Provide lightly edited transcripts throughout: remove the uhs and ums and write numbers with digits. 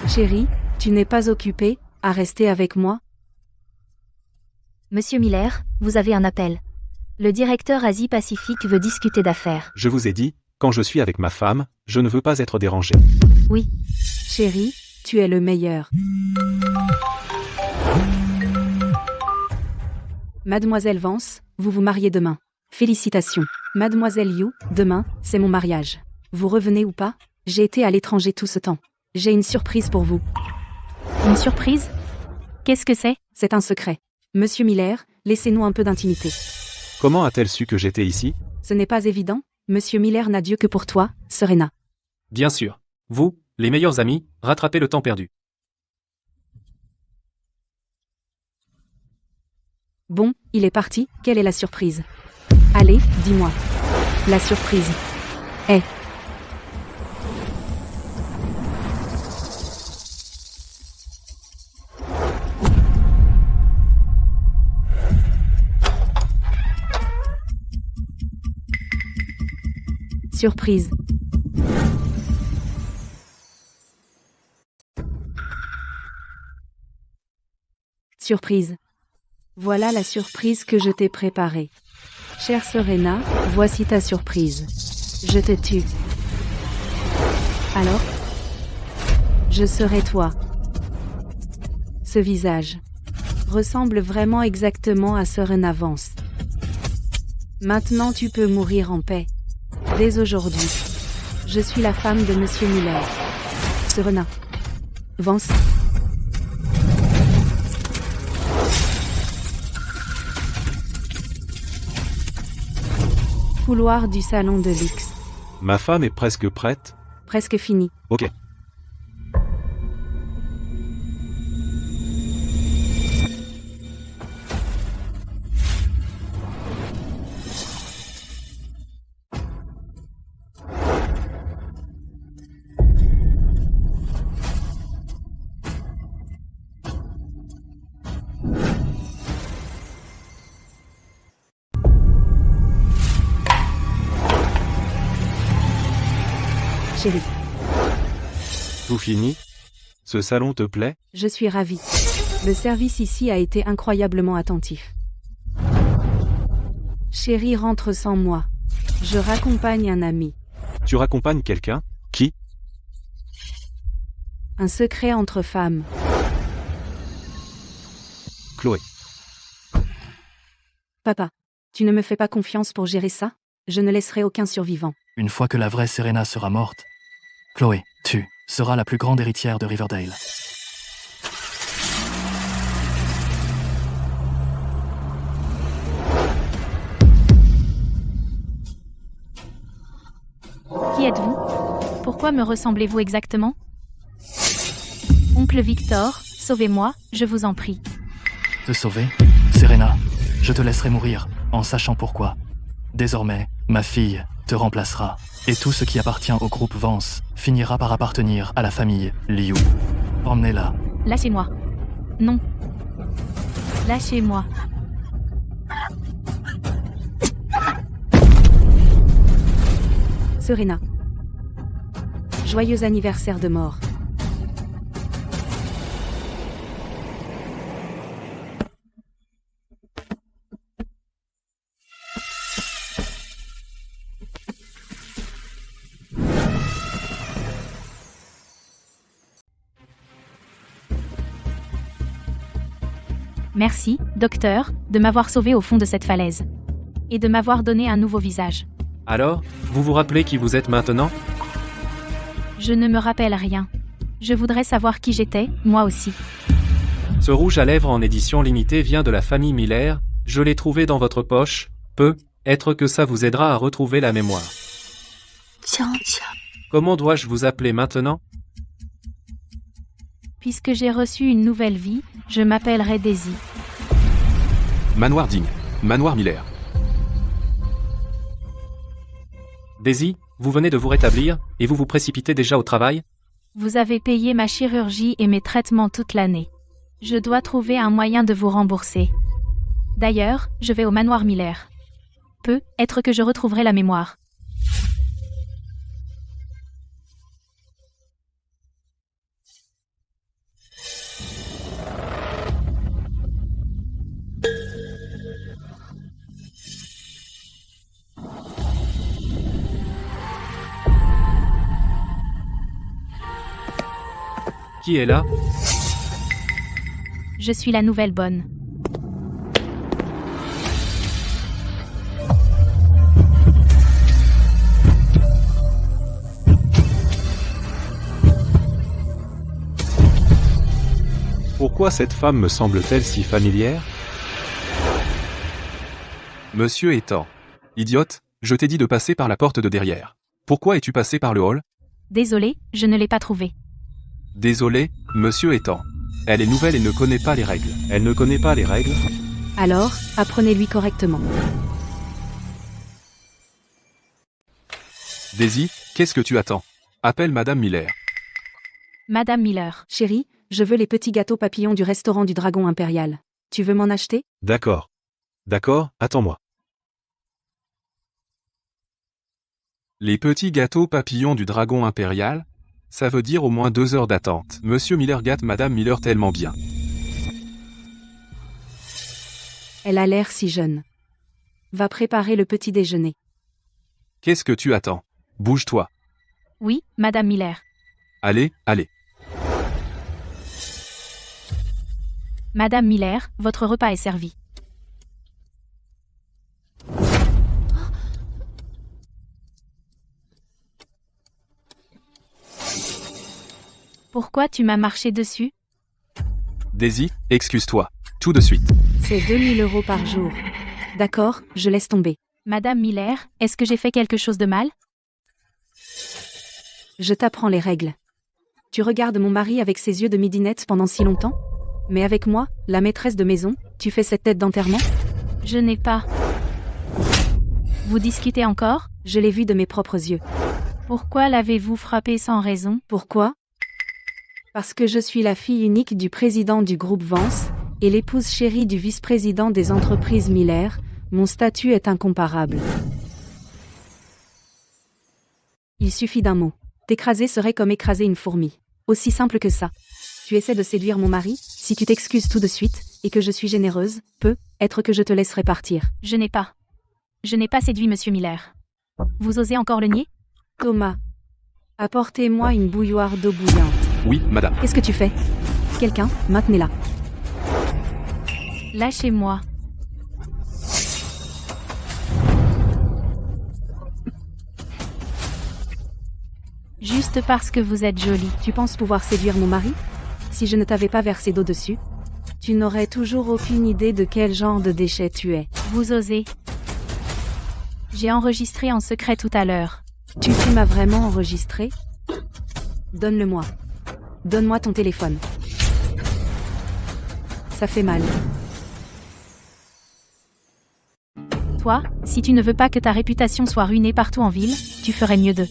Chérie, tu n'es pas occupé à rester avec moi? Monsieur Miller, vous avez un appel. Le directeur Asie-Pacifique veut discuter d'affaires. Je vous ai dit, quand je suis avec ma femme, je ne veux pas être dérangé. Oui. Chérie, tu es le meilleur. Mademoiselle Vance, vous vous mariez demain. Félicitations. Mademoiselle Yu, demain, c'est mon mariage. Vous revenez ou pas? J'ai été à l'étranger tout ce temps. J'ai une surprise pour vous. Une surprise? Qu'est-ce que c'est? C'est un secret. Monsieur Miller, laissez-nous un peu d'intimité. Comment a-t-elle su que j'étais ici? Ce n'est pas évident. Monsieur Miller n'a Dieu que pour toi, Serena. Bien sûr. Vous, les meilleurs amis, rattrapez le temps perdu. Bon, il est parti, quelle est la surprise? Allez, dis-moi. La surprise est... Surprise. Surprise. Voilà la surprise que je t'ai préparée. Chère Serena, voici ta surprise. Je te tue. Alors? Je serai toi. Ce visage ressemble vraiment exactement à Serena Vance. Maintenant tu peux mourir en paix. Dès aujourd'hui, je suis la femme de Monsieur Miller. Serena Vance. Couloir du salon de luxe. Ma femme est presque prête? Presque fini. Ok. Chérie, Tout fini? Ce salon te plaît? je suis ravie. Le service ici a été incroyablement attentif. Chérie rentre sans moi. Je raccompagne un ami. Tu raccompagnes quelqu'un? Qui? Un secret entre femmes. Chloé. Papa, tu ne me fais pas confiance pour gérer ça? Je ne laisserai aucun survivant. Une fois que la vraie Serena sera morte, Chloé, tu seras la plus grande héritière de Riverdale. Qui êtes-vous? Pourquoi me ressemblez-vous exactement? Oncle Victor, sauvez-moi, je vous en prie. Te sauver? Serena, je te laisserai mourir, en sachant pourquoi. Désormais, ma fille te remplacera, et tout ce qui appartient au groupe Vance finira par appartenir à la famille Liu. Emmenez-la. Lâchez-moi. Non. Lâchez-moi. Serena. Joyeux anniversaire de mort. Merci, docteur, de m'avoir sauvé au fond de cette falaise. Et de m'avoir donné un nouveau visage. Alors, vous vous rappelez qui vous êtes maintenant? Je ne me rappelle rien. Je voudrais savoir qui j'étais, moi aussi. Ce rouge à lèvres en édition limitée vient de la famille Miller, je l'ai trouvé dans votre poche, peut-être que ça vous aidera à retrouver la mémoire. Comment dois-je vous appeler maintenant? Puisque j'ai reçu une nouvelle vie, je m'appellerai Daisy. Manoir digne. Manoir Miller. Daisy, vous venez de vous rétablir, et vous vous précipitez déjà au travail? Vous avez payé ma chirurgie et mes traitements toute l'année. Je dois trouver un moyen de vous rembourser. D'ailleurs, je vais au manoir Miller. Peut-être que je retrouverai la mémoire. Qui est là? Je suis la nouvelle bonne. Pourquoi cette femme me semble-t-elle si familière? Monsieur Ethan. Idiote, je t'ai dit de passer par la porte de derrière. Pourquoi es-tu passé par le hall? Désolé, je ne l'ai pas trouvée. Désolé, monsieur Ethan. Elle est nouvelle et ne connaît pas les règles. Elle ne connaît pas les règles? Alors, apprenez-lui correctement. Daisy, qu'est-ce que tu attends? Appelle Madame Miller. Madame Miller. Chérie, je veux les petits gâteaux papillons du restaurant du Dragon Impérial. Tu veux m'en acheter? D'accord. D'accord, attends-moi. Les petits gâteaux papillons du Dragon Impérial? Ça veut dire au moins 2 heures d'attente. Monsieur Miller gâte Madame Miller tellement bien. Elle a l'air si jeune. Va préparer le petit déjeuner. Qu'est-ce que tu attends? Bouge-toi. Oui, Madame Miller. Allez, allez. Madame Miller, votre repas est servi. Pourquoi tu m'as marché dessus? Daisy, excuse-toi. Tout de suite. C'est 2000 € par jour. D'accord, je laisse tomber. Madame Miller, est-ce que j'ai fait quelque chose de mal? Je t'apprends les règles. Tu regardes mon mari avec ses yeux de midinette pendant si longtemps? Mais avec moi, la maîtresse de maison, tu fais cette tête d'enterrement? Je n'ai pas. Vous discutez encore? Je l'ai vu de mes propres yeux. Pourquoi l'avez-vous frappé sans raison? Pourquoi? Parce que je suis la fille unique du président du groupe Vance, et l'épouse chérie du vice-président des entreprises Miller. Mon statut est incomparable. Il suffit d'un mot. T'écraser serait comme écraser une fourmi. Aussi simple que ça. Tu essaies de séduire mon mari? Si tu t'excuses tout de suite, et que je suis généreuse, peut-être que je te laisserai partir. Je n'ai pas séduit Monsieur Miller. Vous osez encore le nier? Thomas, apportez-moi une bouilloire d'eau bouillante. Oui, madame. Qu'est-ce que tu fais? Quelqu'un, maintenez-la. Lâchez-moi. Juste parce que vous êtes jolie. Tu penses pouvoir séduire mon mari? Si je ne t'avais pas versé d'eau dessus, tu n'aurais toujours aucune idée de quel genre de déchet tu es. Vous osez. J'ai enregistré en secret tout à l'heure. Tu m'as vraiment enregistré? Donne-le-moi. Donne-moi ton téléphone. Ça fait mal. Toi, si tu ne veux pas que ta réputation soit ruinée partout en ville, tu ferais mieux de...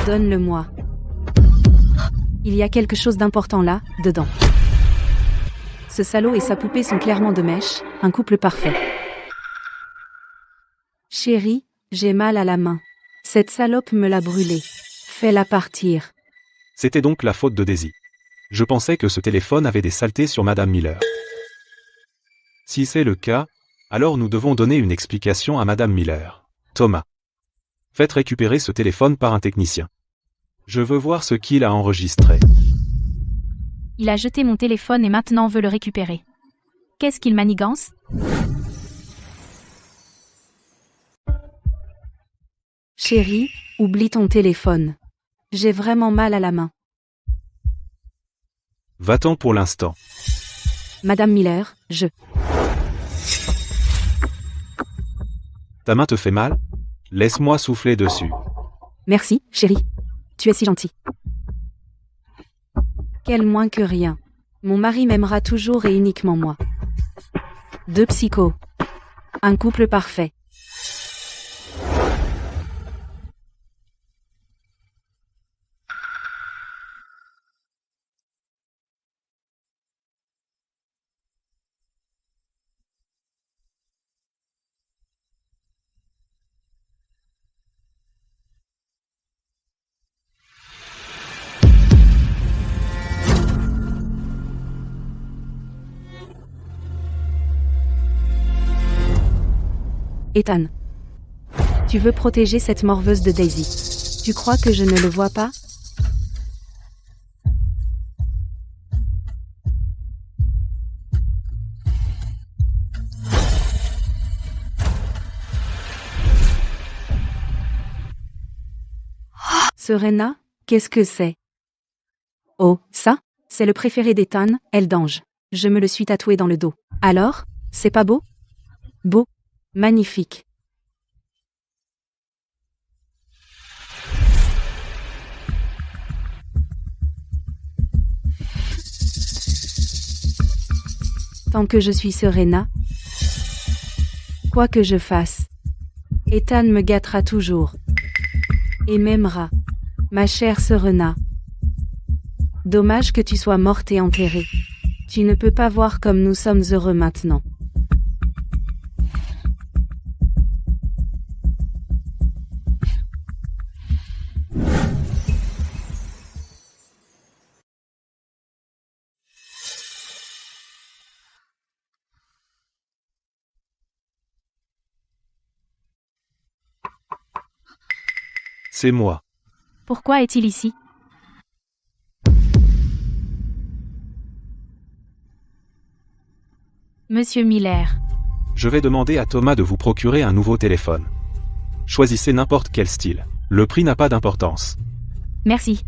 Donne-le-moi. Il y a quelque chose d'important là, dedans. Ce salaud et sa poupée sont clairement de mèche, un couple parfait. Chérie, j'ai mal à la main. Cette salope me l'a brûlée. Fais-la partir. C'était donc la faute de Daisy. Je pensais que ce téléphone avait des saletés sur Madame Miller. Si c'est le cas, alors nous devons donner une explication à Madame Miller. Thomas. Faites récupérer ce téléphone par un technicien. Je veux voir ce qu'il a enregistré. Il a jeté mon téléphone et maintenant veut le récupérer. Qu'est-ce qu'il manigance? Chérie, oublie ton téléphone. J'ai vraiment mal à la main. Va-t'en pour l'instant. Madame Miller, Ta main te fait mal? Laisse-moi souffler dessus. Merci, chérie. Tu es si gentil. Quel moins que rien. Mon mari m'aimera toujours et uniquement moi. Deux psychos. Un couple parfait. Ethan. Tu veux protéger cette morveuse de Daisy. Tu crois que je ne le vois pas? Serena, qu'est-ce que c'est? Oh, ça? C'est le préféré d'Ethan, elle d'ange. Je me le suis tatoué dans le dos. Alors, c'est pas beau? Beau. Magnifique. Tant que je suis Serena, quoi que je fasse, Ethan me gâtera toujours. Et m'aimera. Ma chère Serena. Dommage que tu sois morte et enterrée. Tu ne peux pas voir comme nous sommes heureux maintenant. C'est moi. Pourquoi est-il ici? Monsieur Miller. Je vais demander à Thomas de vous procurer un nouveau téléphone. Choisissez n'importe quel style. Le prix n'a pas d'importance. Merci.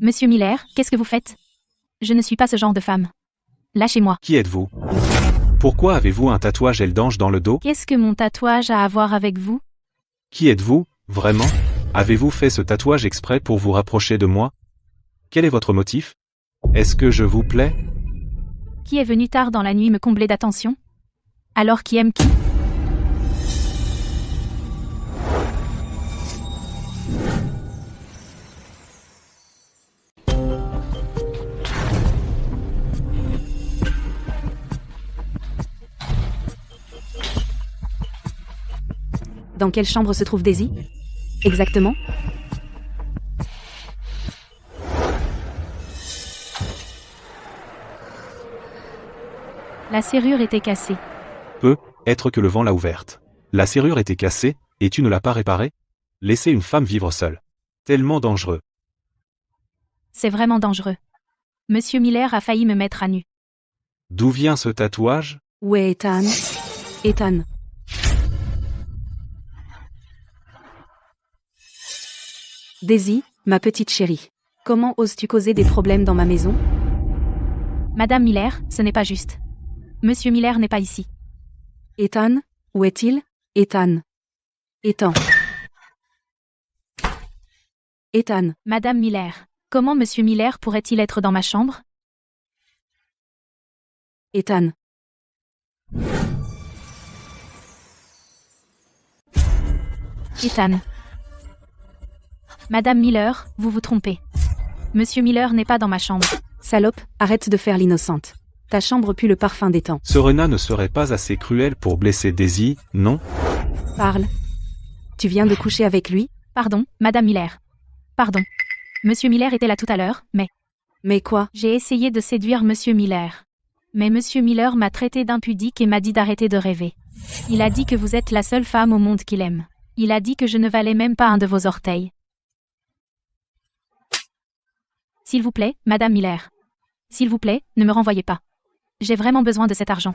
Monsieur Miller, qu'est-ce que vous faites? Je ne suis pas ce genre de femme. Lâchez-moi. Qui êtes-vous? Pourquoi avez-vous un tatouage aile d'ange dans le dos? Qu'est-ce que mon tatouage a à voir avec vous? Qui êtes-vous, vraiment? Avez-vous fait ce tatouage exprès pour vous rapprocher de moi? Quel est votre motif? Est-ce que je vous plais? Qui est venu tard dans la nuit me combler d'attention? Alors qui aime qui? Dans quelle chambre se trouve Daisy? Exactement? La serrure était cassée. Peut être que le vent l'a ouverte. La serrure était cassée, et tu ne l'as pas réparée? Laisser une femme vivre seule. Tellement dangereux. C'est vraiment dangereux. Monsieur Miller a failli me mettre à nu. D'où vient ce tatouage? Où est Ethan? Ethan. Daisy, ma petite chérie. Comment oses-tu causer des problèmes dans ma maison? Madame Miller, ce n'est pas juste. Monsieur Miller n'est pas ici. Ethan? Où est-il? Ethan. Ethan. Ethan. Madame Miller, comment Monsieur Miller pourrait-il être dans ma chambre? Ethan. Ethan. Madame Miller, vous vous trompez. Monsieur Miller n'est pas dans ma chambre. Salope, arrête de faire l'innocente. Ta chambre pue le parfum des temps. Serena ne serait pas assez cruelle pour blesser Daisy, non? Parle. Tu viens de coucher avec lui? Pardon, Madame Miller. Pardon. Monsieur Miller était là tout à l'heure, mais... Mais quoi? J'ai essayé de séduire Monsieur Miller. Mais Monsieur Miller m'a traité d'impudique et m'a dit d'arrêter de rêver. Il a dit que vous êtes la seule femme au monde qu'il aime. Il a dit que je ne valais même pas un de vos orteils. S'il vous plaît, Madame Miller. S'il vous plaît, ne me renvoyez pas. J'ai vraiment besoin de cet argent.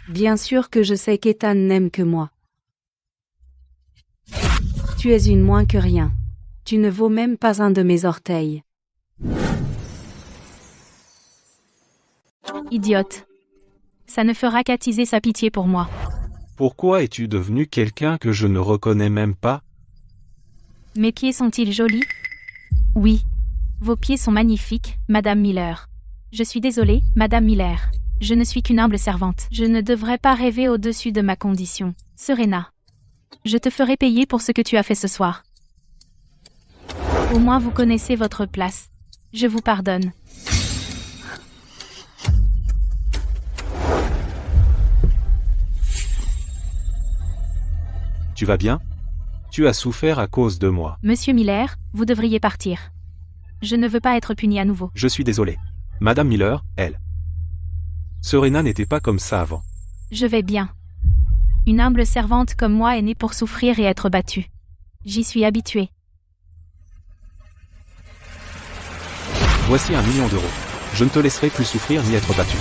Bien sûr que je sais qu'Ethan n'aime que moi. Tu es une moins que rien. Tu ne vaux même pas un de mes orteils. Idiote. Ça ne fera qu'attiser sa pitié pour moi. Pourquoi es-tu devenu quelqu'un que je ne reconnais même pas? Mes pieds sont-ils jolis? Oui. Vos pieds sont magnifiques, Madame Miller. Je suis désolée, Madame Miller. Je ne suis qu'une humble servante. Je ne devrais pas rêver au-dessus de ma condition. Serena. Je te ferai payer pour ce que tu as fait ce soir. Au moins vous connaissez votre place. Je vous pardonne. Tu vas bien? Tu as souffert à cause de moi. Monsieur Miller, vous devriez partir. Je ne veux pas être puni à nouveau. Je suis désolé. Madame Miller, elle. Serena n'était pas comme ça avant. Je vais bien. Une humble servante comme moi est née pour souffrir et être battue. J'y suis habituée. Voici 1 million d'euros. Je ne te laisserai plus souffrir ni être battu.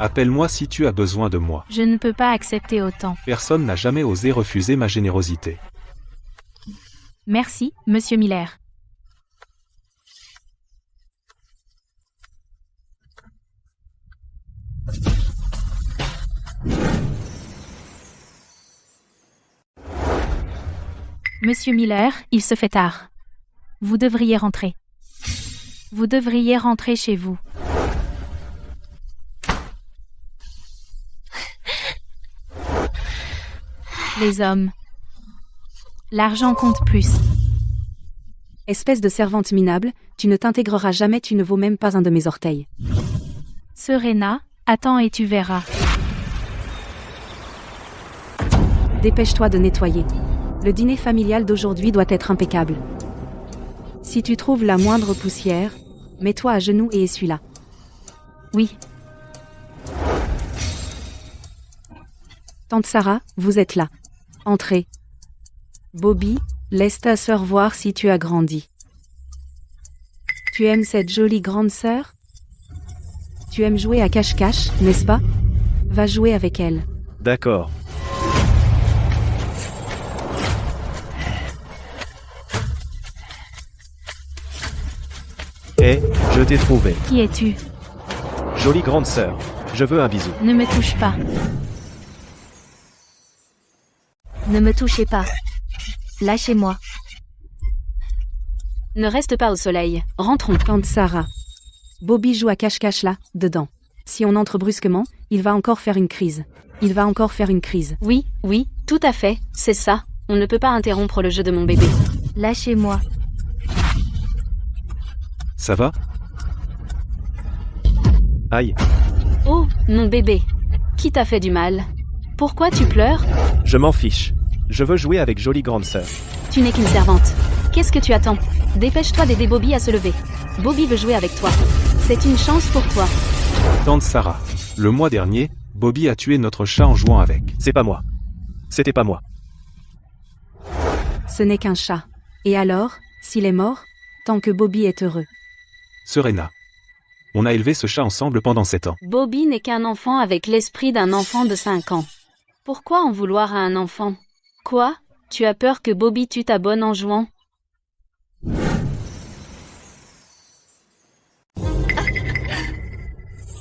Appelle-moi si tu as besoin de moi. Je ne peux pas accepter autant. Personne n'a jamais osé refuser ma générosité. Merci, monsieur Miller. Monsieur Miller, il se fait tard. Vous devriez rentrer. Vous devriez rentrer chez vous. Les hommes. L'argent compte plus. Espèce de servante minable, tu ne t'intégreras jamais, tu ne vaux même pas un de mes orteils. Serena, attends et tu verras. Dépêche-toi de nettoyer. Le dîner familial d'aujourd'hui doit être impeccable. Si tu trouves la moindre poussière, mets-toi à genoux et essuie-la. Oui. Tante Sarah, vous êtes là. Entrez. Bobby, laisse ta sœur voir si tu as grandi. Tu aimes cette jolie grande sœur? Tu aimes jouer à cache-cache, n'est-ce pas? Va jouer avec elle. D'accord. Hé, je t'ai trouvé. Qui es-tu? Jolie grande sœur. Je veux un bisou. Ne me touche pas. Ne me touchez pas. Lâchez-moi. Ne reste pas au soleil. Rentrons. Tante Sarah. Bobby joue à cache-cache là, dedans. Si on entre brusquement, il va encore faire une crise. Il va encore faire une crise. Oui, oui, tout à fait, c'est ça. On ne peut pas interrompre le jeu de mon bébé. Lâchez-moi. Ça va? Aïe. Oh, mon bébé. Qui t'a fait du mal? Pourquoi tu pleures? Je m'en fiche. Je veux jouer avec jolie grande sœur. Tu n'es qu'une servante. Qu'est-ce que tu attends? Dépêche-toi d'aider Bobby à se lever. Bobby veut jouer avec toi. C'est une chance pour toi. Tante Sarah. Le mois dernier, Bobby a tué notre chat en jouant avec. C'est pas moi. C'était pas moi. Ce n'est qu'un chat. Et alors, s'il est mort, tant que Bobby est heureux. Serena. On a élevé ce chat ensemble pendant 7 ans. Bobby n'est qu'un enfant avec l'esprit d'un enfant de 5 ans. Pourquoi en vouloir à un enfant? Quoi? Tu as peur que Bobby tue ta bonne en jouant?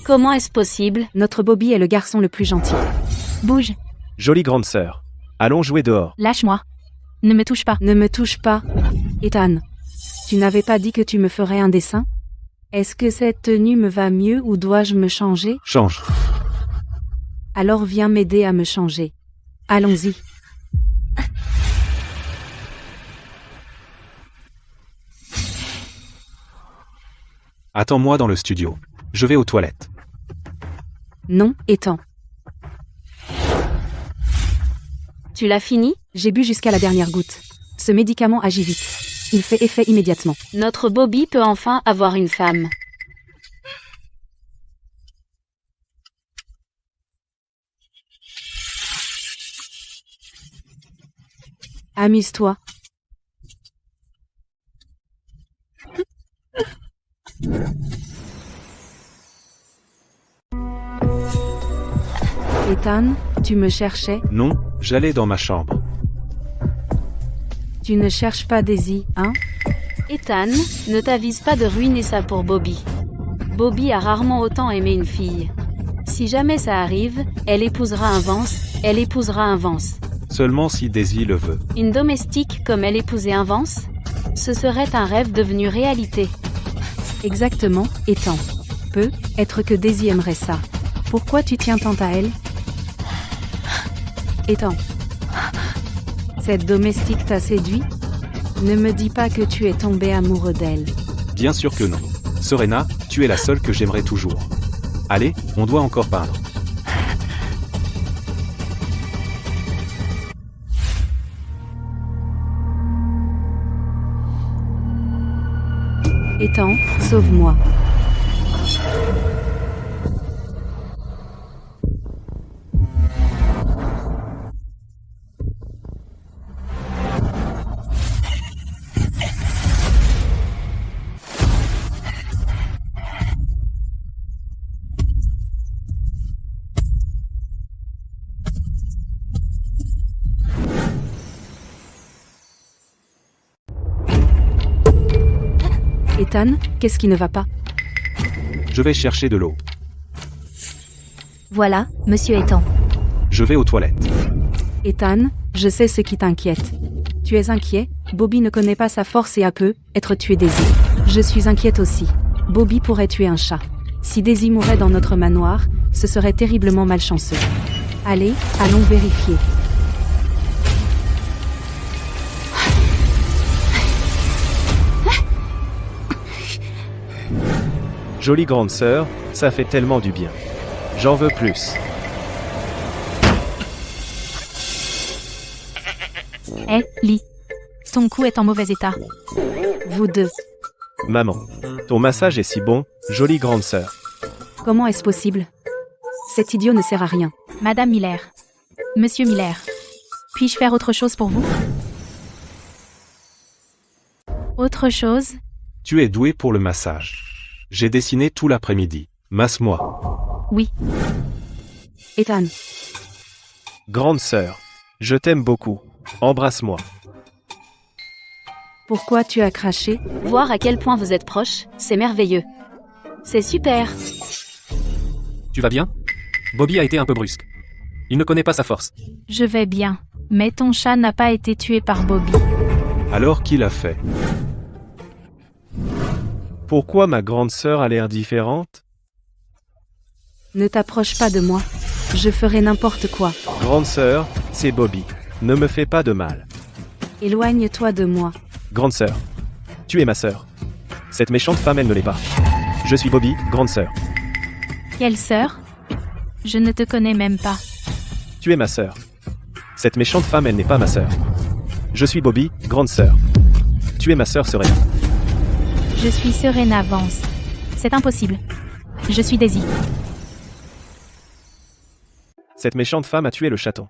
Comment est-ce possible? Notre Bobby est le garçon le plus gentil. Bouge. Jolie grande sœur. Allons jouer dehors. Lâche-moi. Ne me touche pas. Ne me touche pas. Ethan. Tu n'avais pas dit que tu me ferais un dessin? Est-ce que cette tenue me va mieux ou dois-je me changer? Change. Alors viens m'aider à me changer. Allons-y. Attends-moi dans le studio. Je vais aux toilettes. Non, Ethan. Tu l'as fini? J'ai bu jusqu'à la dernière goutte. Ce médicament agit vite. Il fait effet immédiatement. Notre Bobby peut enfin avoir une femme. Amuse-toi. Ethan, tu me cherchais? Non, j'allais dans ma chambre. Tu ne cherches pas Daisy, hein? Ethan, ne t'avise pas de ruiner ça pour Bobby. Bobby a rarement autant aimé une fille. Si jamais ça arrive, elle épousera un Vance, elle épousera un Vance. Seulement si Daisy le veut. Une domestique comme elle épousait un Vance? Ce serait un rêve devenu réalité. Exactement, Ethan. Peut être que Daisy aimerait ça. Pourquoi tu tiens tant à elle? Ethan. Cette domestique t'a séduit? Ne me dis pas que tu es tombé amoureux d'elle. Bien sûr que non. Serena, tu es la seule que j'aimerais toujours. Allez, on doit encore peindre. Ethan, sauve-moi. Ethan, qu'est-ce qui ne va pas? Je vais chercher de l'eau. Voilà, monsieur Ethan. Je vais aux toilettes. Ethan, je sais ce qui t'inquiète. Tu es inquiet? Bobby ne connaît pas sa force et a peut être tué Daisy. Je suis inquiète aussi. Bobby pourrait tuer un chat. Si Daisy mourait dans notre manoir, ce serait terriblement malchanceux. Allez, allons vérifier. Jolie grande sœur, ça fait tellement du bien. J'en veux plus. Hé, Lee. Ton cou est en mauvais état. Vous deux, Maman, ton massage est si bon, jolie grande sœur. comment est-ce possible? Cet idiot ne sert à rien. Madame Miller. Monsieur Miller. Puis-je faire autre chose pour vous? Autre chose? Tu es doué pour le massage. J'ai dessiné tout l'après-midi. Masse-moi. Oui. Ethan, Grande sœur, je t'aime beaucoup. Embrasse-moi. pourquoi tu as craché? Voir à quel point vous êtes proches, c'est merveilleux. C'est super. Tu vas bien? Bobby a été un peu brusque. Il ne connaît pas sa force. Je vais bien. Mais ton chat n'a pas été tué par Bobby. Alors qui l'a fait? Pourquoi ma grande sœur a l'air différente? Ne t'approche pas de moi. Je ferai n'importe quoi. Grande sœur, c'est Bobby. Ne me fais pas de mal. Éloigne-toi de moi. Grande sœur, tu es ma sœur. Cette méchante femme, elle ne l'est pas. Je suis Bobby, grande sœur. Quelle sœur? Je ne te connais même pas. Tu es ma sœur. Cette méchante femme, elle n'est pas ma sœur. Je suis Bobby, grande sœur. Tu es ma sœur Serena. Je suis Serena Vance. C'est impossible. Je suis Daisy. Cette méchante femme a tué le chaton.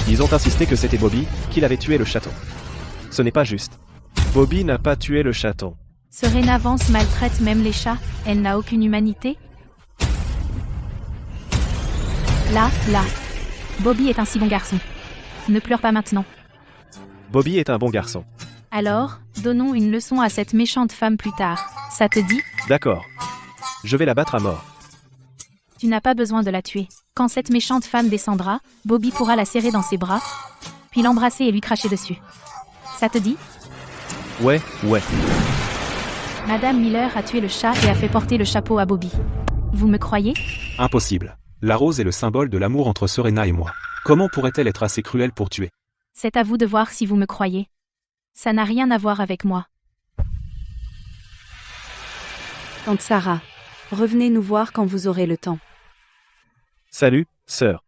Ils ont insisté que c'était Bobby qui avait tué le chaton. Ce n'est pas juste. Bobby n'a pas tué le chaton. Serena Vance maltraite même les chats. Elle n'a aucune humanité. Là. Bobby est un si bon garçon. Ne pleure pas maintenant. Bobby est un bon garçon. Alors, donnons une leçon à cette méchante femme plus tard. Ça te dit? D'accord. Je vais la battre à mort. Tu n'as pas besoin de la tuer. Quand cette méchante femme descendra, Bobby pourra la serrer dans ses bras, puis l'embrasser et lui cracher dessus. Ça te dit? Ouais. Madame Miller a tué le chat et a fait porter le chapeau à Bobby. Vous me croyez? Impossible. La rose est le symbole de l'amour entre Serena et moi. Comment pourrait-elle être assez cruelle pour tuer? C'est à vous de voir si vous me croyez. Ça n'a rien à voir avec moi. Tante Sarah, revenez nous voir quand vous aurez le temps. Salut, sœur.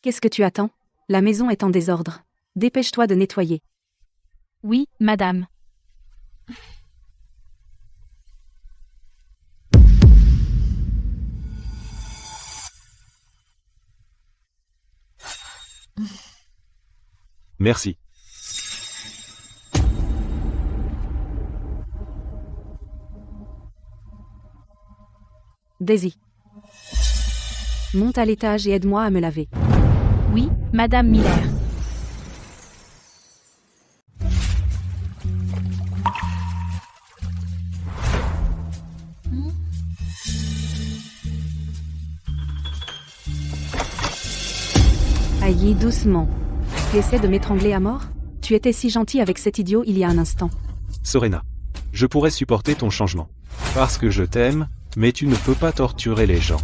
Qu'est-ce que tu attends? La maison est en désordre. Dépêche-toi de nettoyer. Oui, madame. Merci. Daisy. Monte à l'étage et aide-moi à me laver. Oui, madame Miller. Aïe, doucement. Tu essaies de m'étrangler à mort? Tu étais si gentil avec cet idiot il y a un instant. Serena. Je pourrais supporter ton changement. Parce que je t'aime, mais tu ne peux pas torturer les gens.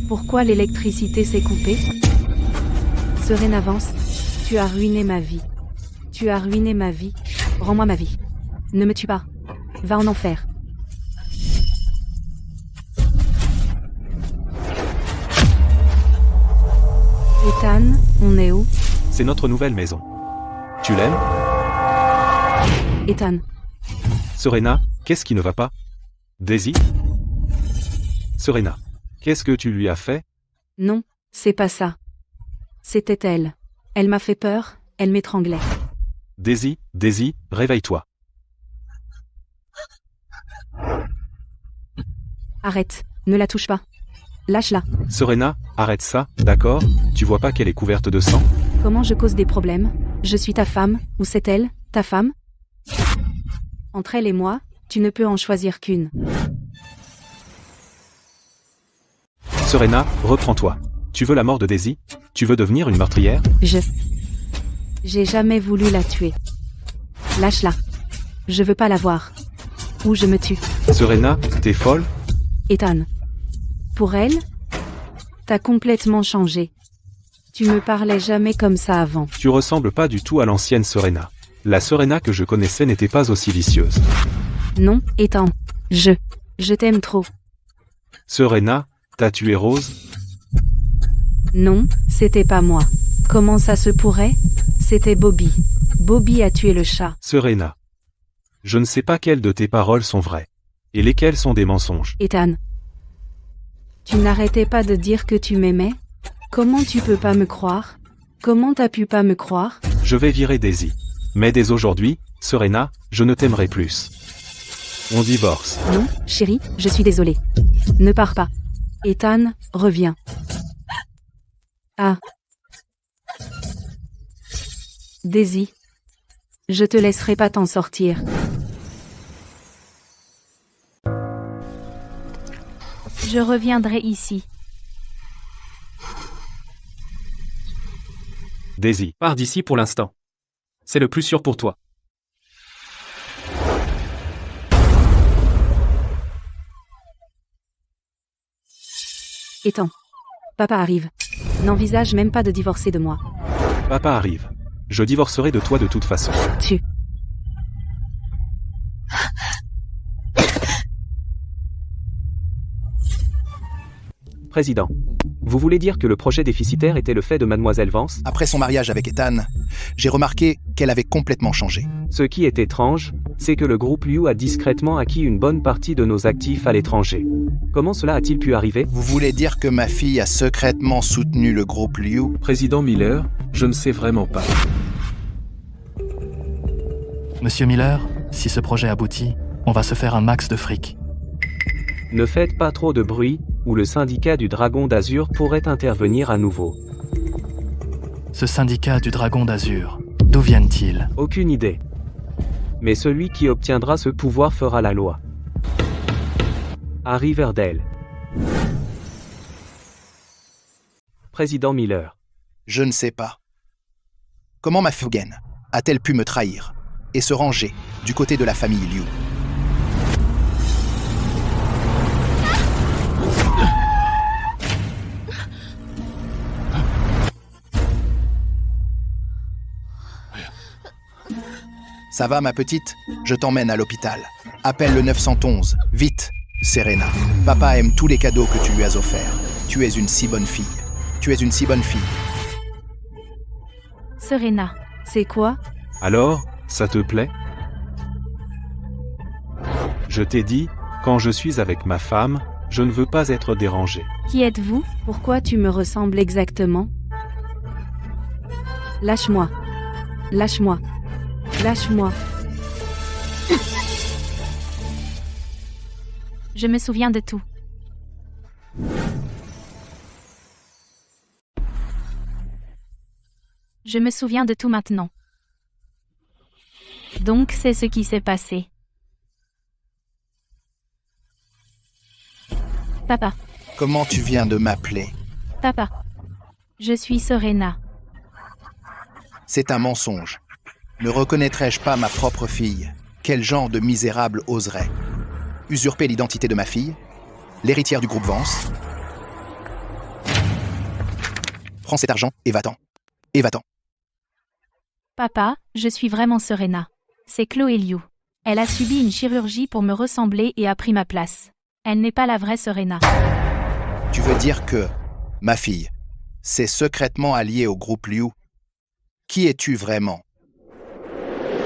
Pourquoi l'électricité s'est coupée? Serena Vance, tu as ruiné ma vie. Tu as ruiné ma vie. Rends-moi ma vie. Ne me tue pas. Va en enfer. Ethan, on est où? C'est notre nouvelle maison. Tu l'aimes? Ethan, Serena, qu'est-ce qui ne va pas? Daisy? Serena, qu'est-ce que tu lui as fait? non, c'est pas ça. C'était elle. Elle m'a fait peur, elle m'étranglait. Daisy, réveille-toi. Arrête, ne la touche pas. Lâche-la. Serena, arrête ça, d'accord? Tu vois pas qu'elle est couverte de sang? Comment je cause des problèmes? Je suis ta femme, ou c'est elle, ta femme? Entre elle et moi, tu ne peux en choisir qu'une. Serena, reprends-toi. Tu veux la mort de Daisy? Tu veux devenir une meurtrière? J'ai jamais voulu la tuer. Lâche-la. Je veux pas la voir. Ou je me tue. Serena, t'es folle? Ethan. Pour elle? T'as complètement changé. Tu me parlais jamais comme ça avant. Tu ressembles pas du tout à l'ancienne Serena. La Serena que je connaissais n'était pas aussi vicieuse. Non, Ethan. Je t'aime trop. Serena, t'as tué Rose? Non, c'était pas moi. Comment ça se pourrait? C'était Bobby. Bobby a tué le chat. Serena. Je ne sais pas quelles de tes paroles sont vraies. Et lesquelles sont des mensonges. Ethan. Tu n'arrêtais pas de dire que tu m'aimais? Comment tu peux pas me croire? Comment t'as pu pas me croire? Je vais virer Daisy. Mais dès aujourd'hui, Serena, je ne t'aimerai plus. On divorce. Non, chérie, je suis désolée. Ne pars pas. Ethan, reviens. Ah. Daisy. Je te laisserai pas t'en sortir. Je reviendrai ici. Daisy. Pars d'ici pour l'instant. C'est le plus sûr pour toi. Ethan. Papa arrive. N'envisage même pas de divorcer de moi. Papa arrive. Je divorcerai de toi de toute façon. Tu. Président. Vous voulez dire que le projet déficitaire était le fait de Mademoiselle Vance? Après son mariage avec Ethan, j'ai remarqué qu'elle avait complètement changé. Ce qui est étrange, c'est que le groupe Liu a discrètement acquis une bonne partie de nos actifs à l'étranger. Comment cela a-t-il pu arriver? Vous voulez dire que ma fille a secrètement soutenu le groupe Liu? Président Miller, je ne sais vraiment pas. Monsieur Miller, si ce projet aboutit, on va se faire un max de fric. Ne faites pas trop de bruit, ou le syndicat du Dragon d'Azur pourrait intervenir à nouveau. Ce syndicat du Dragon d'Azur, d'où viennent-ils? Aucune idée. Mais celui qui obtiendra ce pouvoir fera la loi. À Riverdale. Président Miller. Je ne sais pas. Comment ma Fugen a-t-elle pu me trahir et se ranger du côté de la famille Liu? Ça va, ma petite? Je t'emmène à l'hôpital. Appelle le 911. Vite, Serena. Papa aime tous les cadeaux que tu lui as offerts. Tu es une si bonne fille. Tu es une si bonne fille. Serena. C'est quoi? Alors, ça te plaît? Je t'ai dit, quand je suis avec ma femme, je ne veux pas être dérangé. Qui êtes-vous? Pourquoi tu me ressembles exactement? Lâche-moi. Lâche-moi. Lâche-moi. Je me souviens de tout. Je me souviens de tout maintenant. Donc c'est ce qui s'est passé. Papa. Comment tu viens de m'appeler? Papa. Je suis Serena. C'est un mensonge. Ne reconnaîtrais-je pas ma propre fille? Quel genre de misérable oserait usurper l'identité de ma fille? L'héritière du groupe Vance? Prends cet argent et va-t'en. Et va-t'en. Papa, je suis vraiment Serena. C'est Chloé Liu. Elle a subi une chirurgie pour me ressembler et a pris ma place. Elle n'est pas la vraie Serena. Tu veux dire que ma fille s'est secrètement alliée au groupe Liu? Qui es-tu vraiment?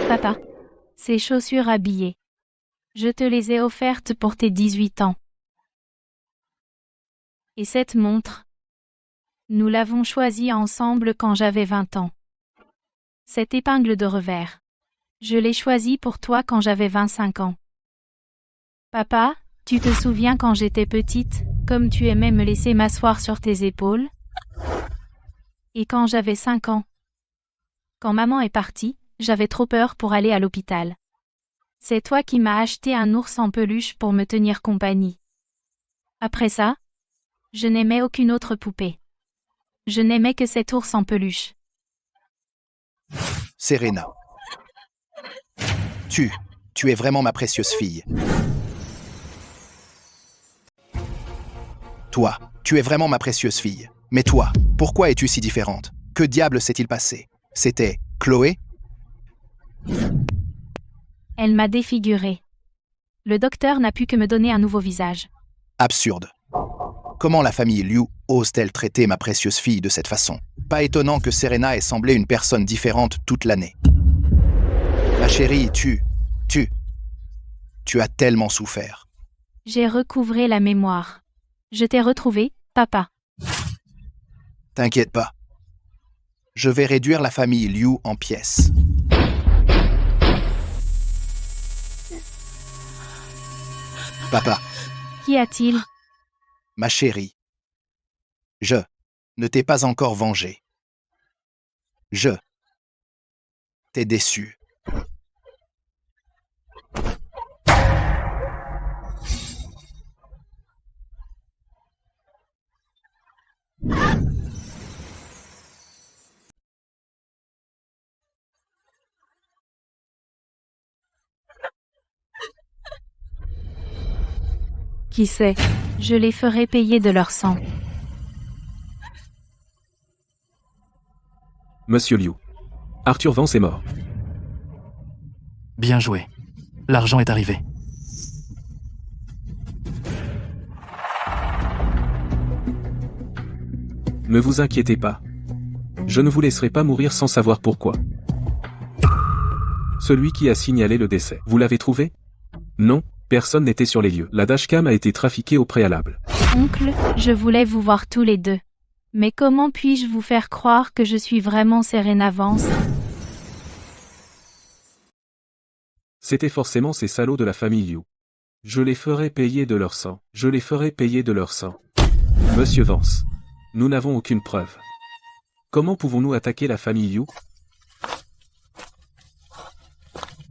Papa. Ces chaussures habillées. Je te les ai offertes pour tes 18 ans. Et cette montre? Nous l'avons choisie ensemble quand j'avais 20 ans. Cette épingle de revers. Je l'ai choisie pour toi quand j'avais 25 ans. Papa, tu te souviens quand j'étais petite, comme tu aimais me laisser m'asseoir sur tes épaules? Et quand j'avais 5 ans, Quand maman est partie, j'avais trop peur pour aller à l'hôpital. C'est toi qui m'as acheté un ours en peluche pour me tenir compagnie. Après ça, je n'aimais aucune autre poupée. Je n'aimais que cet ours en peluche. Serena. Tu es vraiment ma précieuse fille. Toi, tu es vraiment ma précieuse fille. Mais toi, pourquoi es-tu si différente? Que diable s'est-il passé? C'était Chloé? Elle m'a défigurée. Le docteur n'a pu que me donner un nouveau visage. Absurde. Comment la famille Liu ose-t-elle traiter ma précieuse fille de cette façon? Pas étonnant que Serena ait semblé une personne différente toute l'année. Ma chérie, tu as tellement souffert. J'ai recouvré la mémoire. Je t'ai retrouvé, papa. T'inquiète pas. Je vais réduire la famille Liu en pièces. Papa, Qu'y a-t-il? ma chérie, je ne t'ai pas encore vengé. Je t'ai déçu. Qui sait? Je les ferai payer de leur sang. Monsieur Liu. Arthur Vance est mort. Bien joué. L'argent est arrivé. Ne vous inquiétez pas. Je ne vous laisserai pas mourir sans savoir pourquoi. Celui qui a signalé le décès, vous l'avez trouvé? Non, personne n'était sur les lieux. La dashcam a été trafiquée au préalable. Oncle, je voulais vous voir tous les deux. Mais comment puis-je vous faire croire que je suis vraiment Serena Vance? C'était forcément ces salauds de la famille Liu. Je les ferai payer de leur sang. Je les ferai payer de leur sang. Monsieur Vance. Nous n'avons aucune preuve. Comment pouvons-nous attaquer la famille Liu?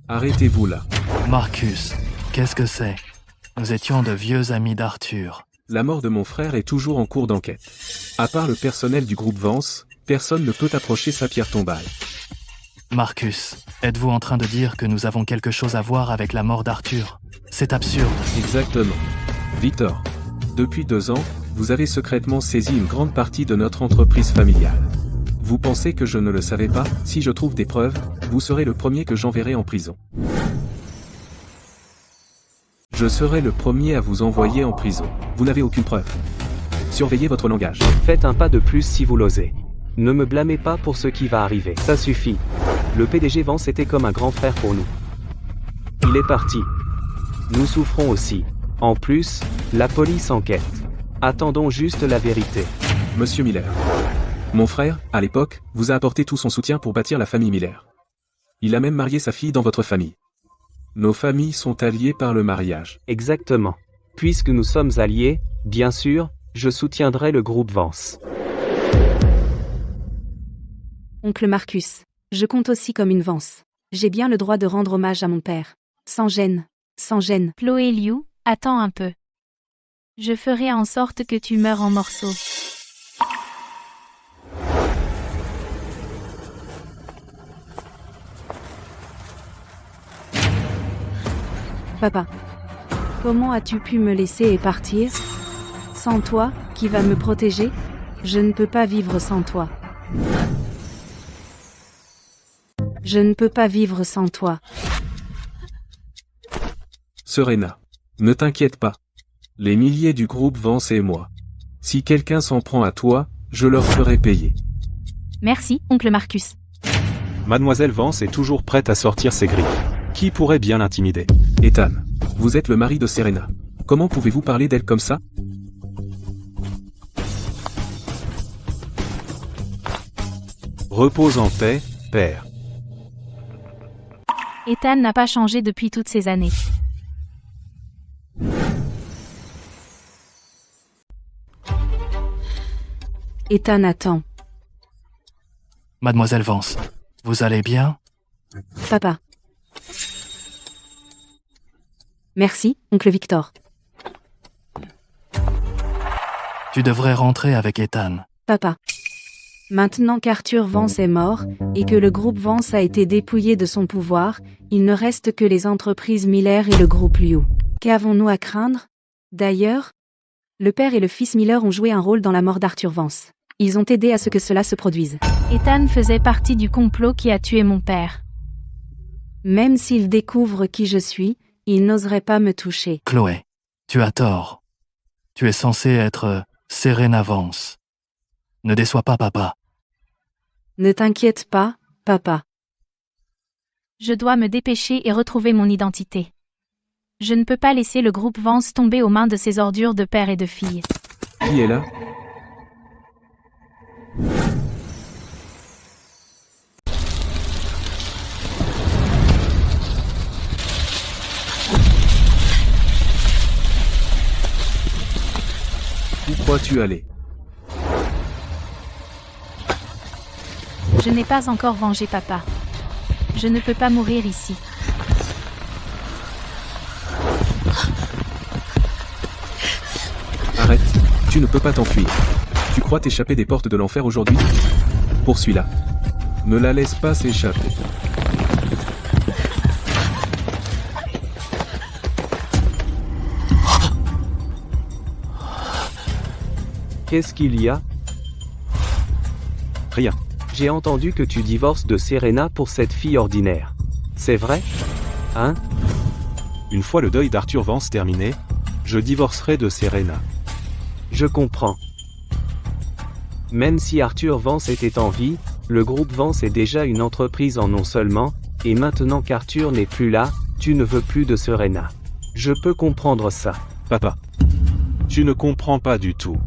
Arrêtez-vous là. Marcus, qu'est-ce que c'est? Nous étions de vieux amis d'Arthur. La mort de mon frère est toujours en cours d'enquête. À part le personnel du groupe Vance, personne ne peut approcher sa pierre tombale. Marcus, êtes-vous en train de dire que nous avons quelque chose à voir avec la mort d'Arthur? C'est absurde. Exactement. Victor. Depuis 2 ans, vous avez secrètement saisi une grande partie de notre entreprise familiale. Vous pensez que je ne le savais pas? Si je trouve des preuves, vous serez le premier que j'enverrai en prison. Je serai le premier à vous envoyer en prison. Vous n'avez aucune preuve. Surveillez votre langage. Faites un pas de plus si vous l'osez. Ne me blâmez pas pour ce qui va arriver. Ça suffit. Le PDG Vance était comme un grand frère pour nous. Il est parti. Nous souffrons aussi. En plus, la police enquête. Attendons juste la vérité. Monsieur Miller. Mon frère, à l'époque, vous a apporté tout son soutien pour bâtir la famille Miller. Il a même marié sa fille dans votre famille. Nos familles sont alliées par le mariage. Exactement. Puisque nous sommes alliés, bien sûr, je soutiendrai le groupe Vance. Oncle Marcus, je compte aussi comme une Vance. J'ai bien le droit de rendre hommage à mon père. Sans gêne. Sans gêne. Chloé Liu, attends un peu. Je ferai en sorte que tu meurs en morceaux. Papa. Comment as-tu pu me laisser et partir? Sans toi, qui va me protéger? Je ne peux pas vivre sans toi. Je ne peux pas vivre sans toi. Serena. Ne t'inquiète pas. Les milliers du groupe Vance et moi. Si quelqu'un s'en prend à toi, je leur ferai payer. Merci, oncle Marcus. Mademoiselle Vance est toujours prête à sortir ses griffes. Qui pourrait bien l'intimider? Ethan. Vous êtes le mari de Serena. Comment pouvez-vous parler d'elle comme ça? Repose en paix, père. Ethan n'a pas changé depuis toutes ces années. Ethan attend. Mademoiselle Vance, Vous allez bien? Papa. Merci, oncle Victor. Tu devrais rentrer avec Ethan. Papa. Maintenant qu'Arthur Vance est mort, et que le groupe Vance a été dépouillé de son pouvoir, il ne reste que les entreprises Miller et le groupe Liu. Qu'avons-nous à craindre? D'ailleurs, le père et le fils Miller ont joué un rôle dans la mort d'Arthur Vance. Ils ont aidé à ce que cela se produise. Ethan faisait partie du complot qui a tué mon père. Même s'il découvre qui je suis, il n'oserait pas me toucher. Chloé, tu as tort. Tu es censée être Serena Vance. Ne déçois pas papa. Ne t'inquiète pas, papa. Je dois me dépêcher et retrouver mon identité. Je ne peux pas laisser le groupe Vance tomber aux mains de ces ordures de père et de fille. Qui est là? Où crois-tu aller? Je n'ai pas encore vengé papa. Je ne peux pas mourir ici. Arrête, tu ne peux pas t'enfuir. Tu crois t'échapper des portes de l'enfer aujourd'hui? Poursuis-la. Ne la laisse pas s'échapper. Qu'est-ce qu'il y a? Rien. J'ai entendu que tu divorces de Serena pour cette fille ordinaire. C'est vrai? Hein? Une fois le deuil d'Arthur Vance terminé, je divorcerai de Serena. Je comprends. Même si Arthur Vance était en vie, le groupe Vance est déjà une entreprise en nom seulement, et maintenant qu'Arthur n'est plus là, tu ne veux plus de Serena. Je peux comprendre ça. Papa. Tu ne comprends pas du tout.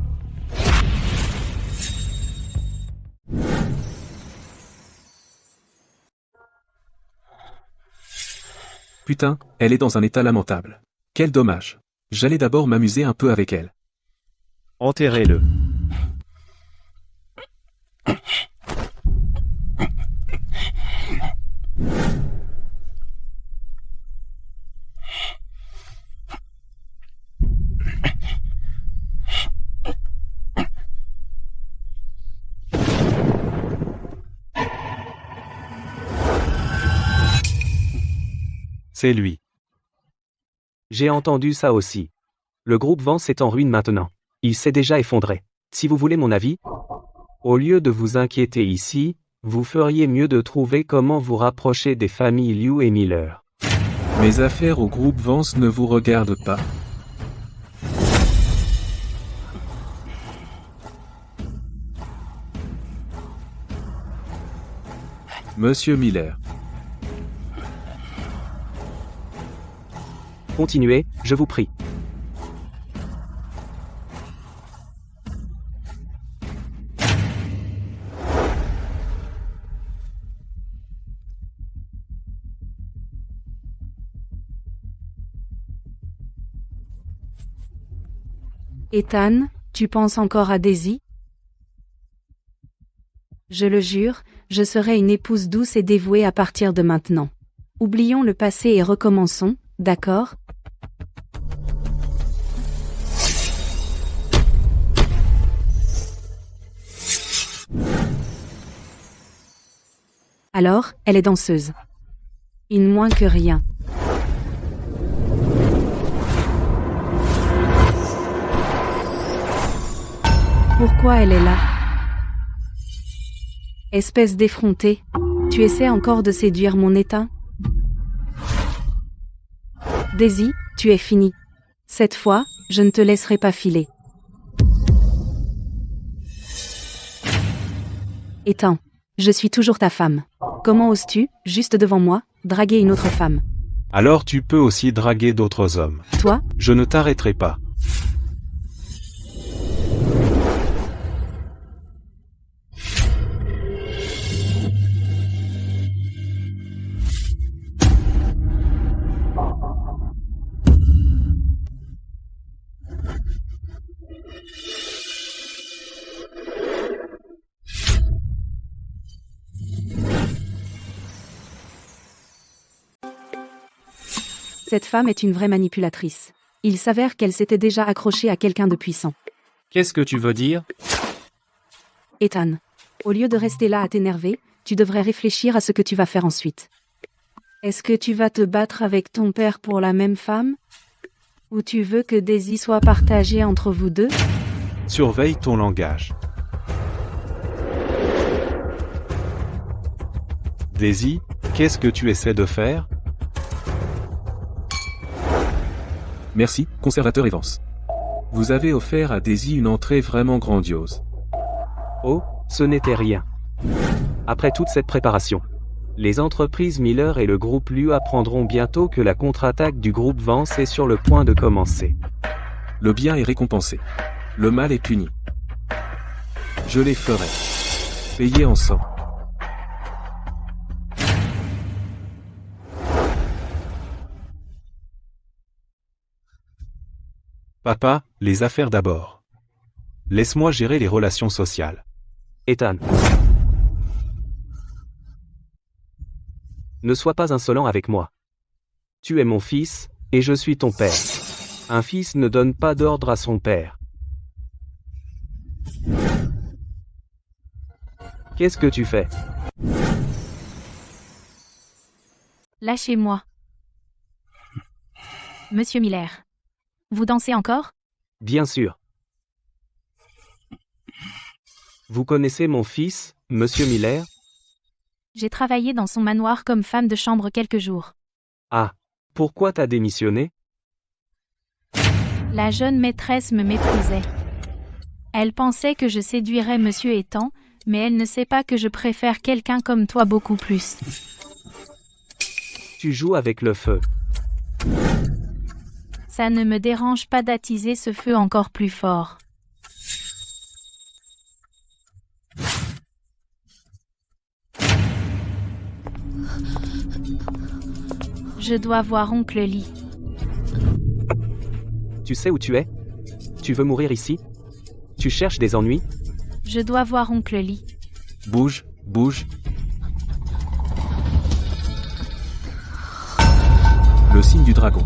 Putain, elle est dans un état lamentable. Quel dommage. J'allais d'abord m'amuser un peu avec elle. Enterrez-le. C'est lui. J'ai entendu ça aussi. Le groupe Vance est en ruine maintenant. Il s'est déjà effondré. Si vous voulez mon avis, au lieu de vous inquiéter ici, vous feriez mieux de trouver comment vous rapprocher des familles Liu et Miller. Mes affaires au groupe Vance ne vous regardent pas. Monsieur Miller. Continuez, je vous prie. Ethan, tu penses encore à Daisy? Je le jure, je serai une épouse douce et dévouée à partir de maintenant. Oublions le passé et recommençons, d'accord? Alors, elle est danseuse. Il moins que rien. Pourquoi elle est là? Espèce d'effrontée, tu essaies encore de séduire mon état? Daisy, tu es finie. Cette fois, je ne te laisserai pas filer. Ethan, je suis toujours ta femme. Comment oses-tu, juste devant moi, draguer une autre femme? Alors tu peux aussi draguer d'autres hommes. Toi? Je ne t'arrêterai pas. Cette femme est une vraie manipulatrice. Il s'avère qu'elle s'était déjà accrochée à quelqu'un de puissant. Qu'est-ce que tu veux dire? Ethan, au lieu de rester là à t'énerver, tu devrais réfléchir à ce que tu vas faire ensuite. Est-ce que tu vas te battre avec ton père pour la même femme? Ou tu veux que Daisy soit partagée entre vous deux? Surveille ton langage. Daisy, qu'est-ce que tu essaies de faire? Merci, conservateur Evans. Vous avez offert à Daisy une entrée vraiment grandiose. Oh, ce n'était rien. Après toute cette préparation, les entreprises Miller et le groupe Liu apprendront bientôt que la contre-attaque du groupe Vance est sur le point de commencer. Le bien est récompensé. Le mal est puni. Je les ferai payer en sang. Papa, les affaires d'abord. Laisse-moi gérer les relations sociales. Ethan. Ne sois pas insolent avec moi. Tu es mon fils, et je suis ton père. Un fils ne donne pas d'ordre à son père. Qu'est-ce que tu fais? Lâchez-moi. Monsieur Miller. Vous dansez encore? Bien sûr. Vous connaissez mon fils, Monsieur Miller? J'ai travaillé dans son manoir comme femme de chambre quelques jours. Ah, pourquoi t'as démissionné? La jeune maîtresse me méprisait. Elle pensait que je séduirais Monsieur Ethan, mais elle ne sait pas que je préfère quelqu'un comme toi beaucoup plus. Tu joues avec le feu. Ça ne me dérange pas d'attiser ce feu encore plus fort. Je dois voir oncle Lee. Tu sais où tu es? Tu veux mourir ici? Tu cherches des ennuis? Je dois voir oncle Lee. Bouge, bouge. Le signe du dragon.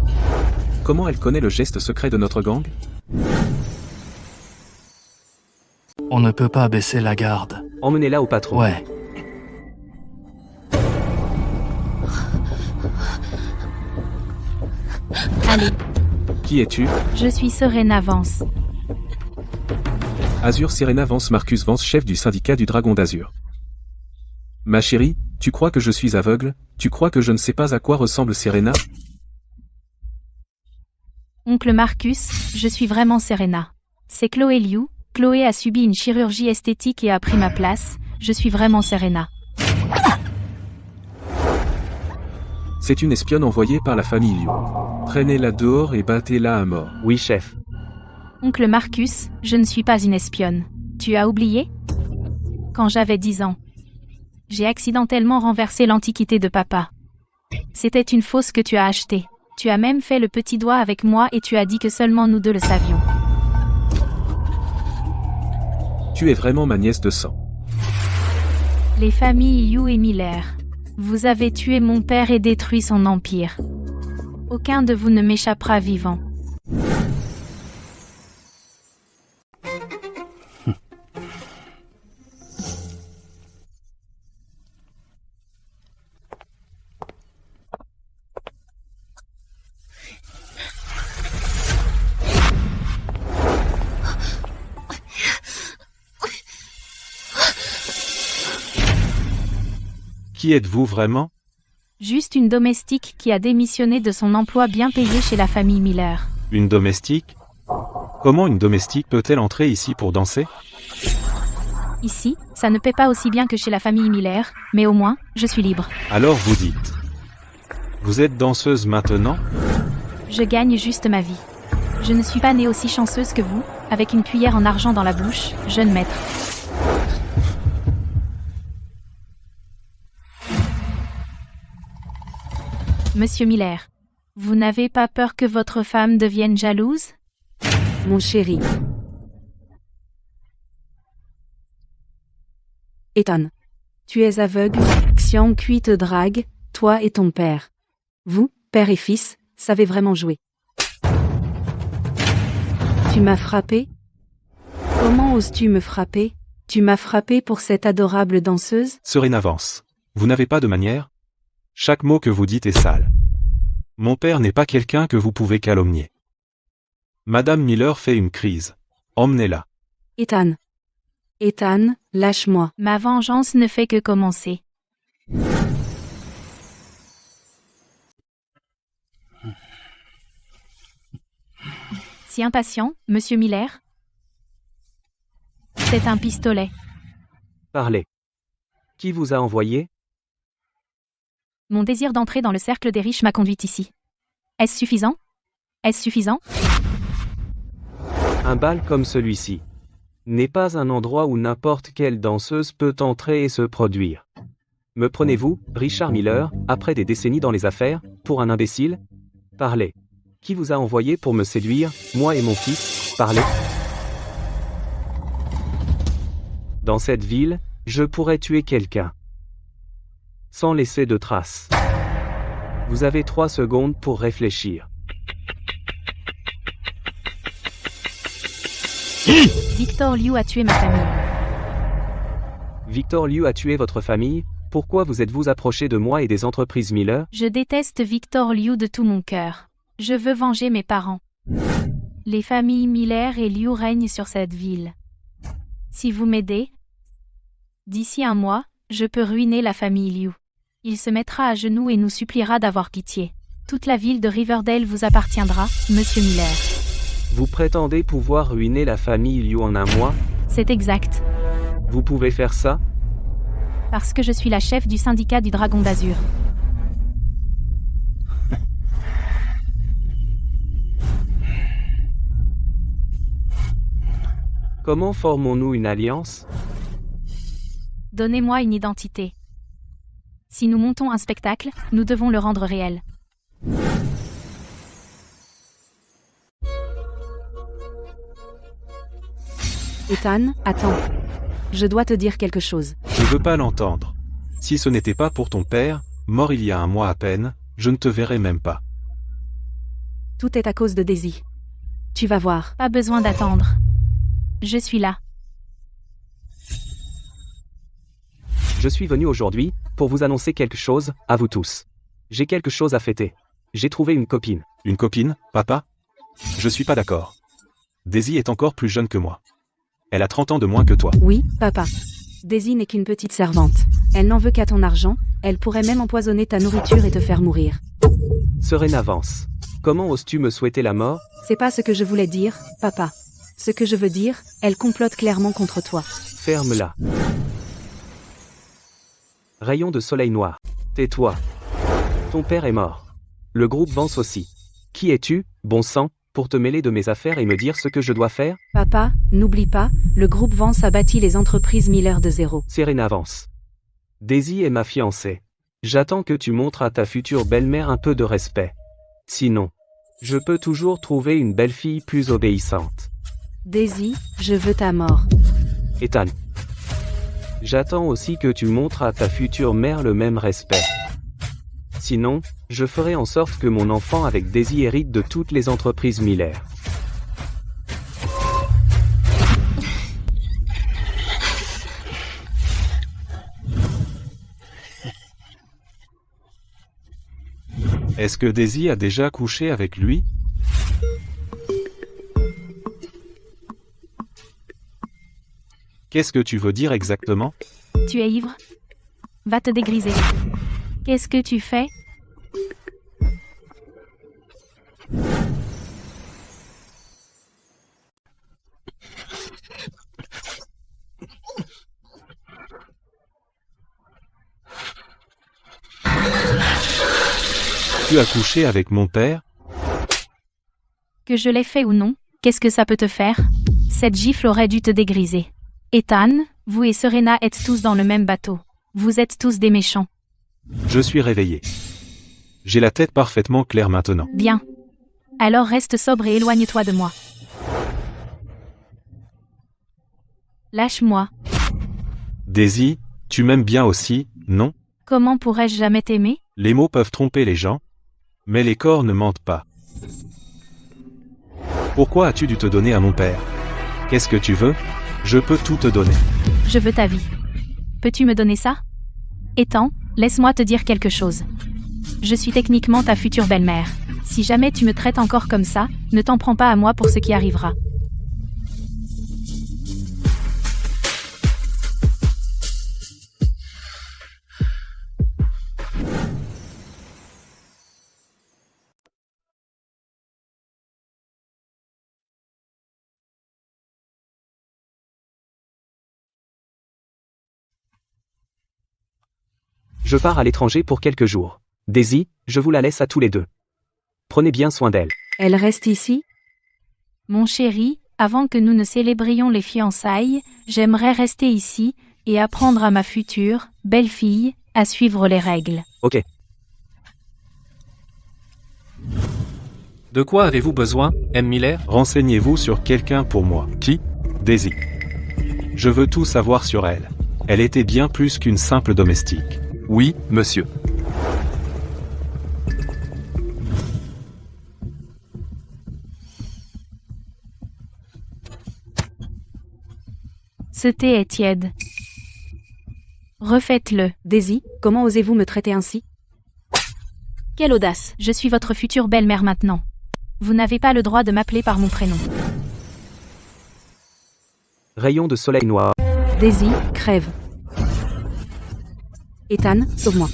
Comment elle connaît le geste secret de notre gang? On ne peut pas baisser la garde. Emmenez-la au patron. Ouais. Allez, Qui es-tu? je suis Serena Vance. Azur Serena Vance Marcus Vance, chef du syndicat du Dragon d'Azur. Ma chérie, tu crois que je suis aveugle? Tu crois que je ne sais pas à quoi ressemble Serena? Oncle Marcus, je suis vraiment Serena. C'est Chloé Liu. Chloé a subi une chirurgie esthétique et a pris ma place. Je suis vraiment Serena. C'est une espionne envoyée par la famille Liu. Prenez-la dehors et battez-la à mort. Oui, chef. Oncle Marcus, je ne suis pas une espionne. Tu as oublié? Quand j'avais 10 ans, j'ai accidentellement renversé l'antiquité de papa. C'était une fausse que tu as achetée. Tu as même fait le petit doigt avec moi et tu as dit que seulement nous deux le savions. Tu es vraiment ma nièce de sang. Les familles Yu et Miller. Vous avez tué mon père et détruit son empire. Aucun de vous ne m'échappera vivant. Qui êtes-vous vraiment? Juste une domestique qui a démissionné de son emploi bien payé chez la famille Miller. Une domestique? Comment une domestique peut-elle entrer ici pour danser? Ici, ça ne paie pas aussi bien que chez la famille Miller, mais au moins, je suis libre. Alors vous dites. Vous êtes danseuse maintenant? Je gagne juste ma vie. Je ne suis pas née aussi chanceuse que vous, avec une cuillère en argent dans la bouche, jeune maître. Monsieur Miller, vous n'avez pas peur que votre femme devienne jalouse? Mon chéri. Ethan. Tu es aveugle, Xiang Kui te drague, toi et ton père. Vous, père et fils, savait vraiment jouer. Tu m'as frappé? Comment oses-tu me frapper? Tu m'as frappé pour cette adorable danseuse? Serena Vance. Vous n'avez pas de manière? Chaque mot que vous dites est sale. Mon père n'est pas quelqu'un que vous pouvez calomnier. Madame Miller fait une crise. Emmenez-la. Ethan. Ethan, lâche-moi. Ma vengeance ne fait que commencer. Si impatient, monsieur Miller? C'est un pistolet. Parlez. Qui vous a envoyé? Mon désir d'entrer dans le cercle des riches m'a conduite ici. Est-ce suffisant? Est-ce suffisant? Un bal comme celui-ci n'est pas un endroit où n'importe quelle danseuse peut entrer et se produire. Me prenez-vous, Richard Miller, après des décennies dans les affaires, pour un imbécile? Parlez. Qui vous a envoyé pour me séduire, moi et mon fils? Parlez. Dans cette ville, je pourrais tuer quelqu'un. Sans laisser de traces. Vous avez 3 secondes pour réfléchir. Victor Liu a tué ma famille. Victor Liu a tué votre famille? Pourquoi vous êtes-vous approché de moi et des entreprises Miller? Je déteste Victor Liu de tout mon cœur. Je veux venger mes parents. Les familles Miller et Liu règnent sur cette ville. Si vous m'aidez, d'ici un mois, je peux ruiner la famille Liu. Il se mettra à genoux et nous suppliera d'avoir pitié. Toute la ville de Riverdale vous appartiendra, monsieur Miller. Vous prétendez pouvoir ruiner la famille Liu en un mois? C'est exact. Vous pouvez faire ça? Parce que je suis la chef du syndicat du Dragon d'Azur. Comment formons-nous une alliance? Donnez-moi une identité. Si nous montons un spectacle, nous devons le rendre réel. Ethan, attends. Je dois te dire quelque chose. Je veux pas l'entendre. Si ce n'était pas pour ton père, mort il y a un mois à peine, je ne te verrais même pas. Tout est à cause de Daisy. Tu vas voir. Pas besoin d'attendre. Je suis là. Je suis venu aujourd'hui pour vous annoncer quelque chose, à vous tous. J'ai quelque chose à fêter. J'ai trouvé une copine. Une copine, papa? Je suis pas d'accord. Daisy est encore plus jeune que moi. Elle a 30 ans de moins que toi. Oui, papa. Daisy n'est qu'une petite servante. Elle n'en veut qu'à ton argent, elle pourrait même empoisonner ta nourriture et te faire mourir. Serena Vance. Comment oses-tu me souhaiter la mort? C'est pas ce que je voulais dire, papa. Ce que je veux dire, elle complote clairement contre toi. Ferme-la. Rayon de soleil noir. Tais-toi. Ton père est mort. Le groupe Vance aussi. Qui es-tu, bon sang, pour te mêler de mes affaires et me dire ce que je dois faire? Papa, n'oublie pas, le groupe Vance a bâti les entreprises Miller de zéro. Serena Vance. Daisy est ma fiancée. J'attends que tu montres à ta future belle-mère un peu de respect. Sinon, je peux toujours trouver une belle fille plus obéissante. Daisy, je veux ta mort. Ethan. J'attends aussi que tu montres à ta future mère le même respect. Sinon, je ferai en sorte que mon enfant avec Daisy hérite de toutes les entreprises Miller. Est-ce que Daisy a déjà couché avec lui? Qu'est-ce que tu veux dire exactement? Tu es ivre? Va te dégriser. Qu'est-ce que tu fais? Tu as couché avec mon père? Que je l'ai fait ou non, qu'est-ce que ça peut te faire? Cette gifle aurait dû te dégriser. Ethan, vous et Serena êtes tous dans le même bateau. Vous êtes tous des méchants. Je suis réveillé. J'ai la tête parfaitement claire maintenant. Bien. Alors reste sobre et éloigne-toi de moi. Lâche-moi. Daisy, tu m'aimes bien aussi, non? Comment pourrais-je jamais t'aimer? Les mots peuvent tromper les gens, Mais les corps ne mentent pas. Pourquoi as-tu dû te donner à mon père? Qu'est-ce que tu veux? Je peux tout te donner. Je veux ta vie. Peux-tu me donner ça? Ethan, laisse-moi te dire quelque chose. Je suis techniquement ta future belle-mère. Si jamais tu me traites encore comme ça, ne t'en prends pas à moi pour ce qui arrivera. Je pars à l'étranger pour quelques jours. Daisy, je vous la laisse à tous les deux. Prenez bien soin d'elle. Elle reste ici? Mon chéri, avant que nous ne célébrions les fiançailles, j'aimerais rester ici et apprendre à ma future belle-fille à suivre les règles. Ok. De quoi avez-vous besoin, M. Miller? Renseignez-vous sur quelqu'un pour moi. Qui? Daisy. Je veux tout savoir sur elle. Elle était bien plus qu'une simple domestique. Oui, monsieur. Ce thé est tiède. Refaites-le. Daisy, comment osez-vous me traiter ainsi? Quelle audace! Je suis votre future belle-mère maintenant. Vous n'avez pas le droit de m'appeler par mon prénom. Rayon de soleil noir. Daisy, crève. Ethan, sauve-moi.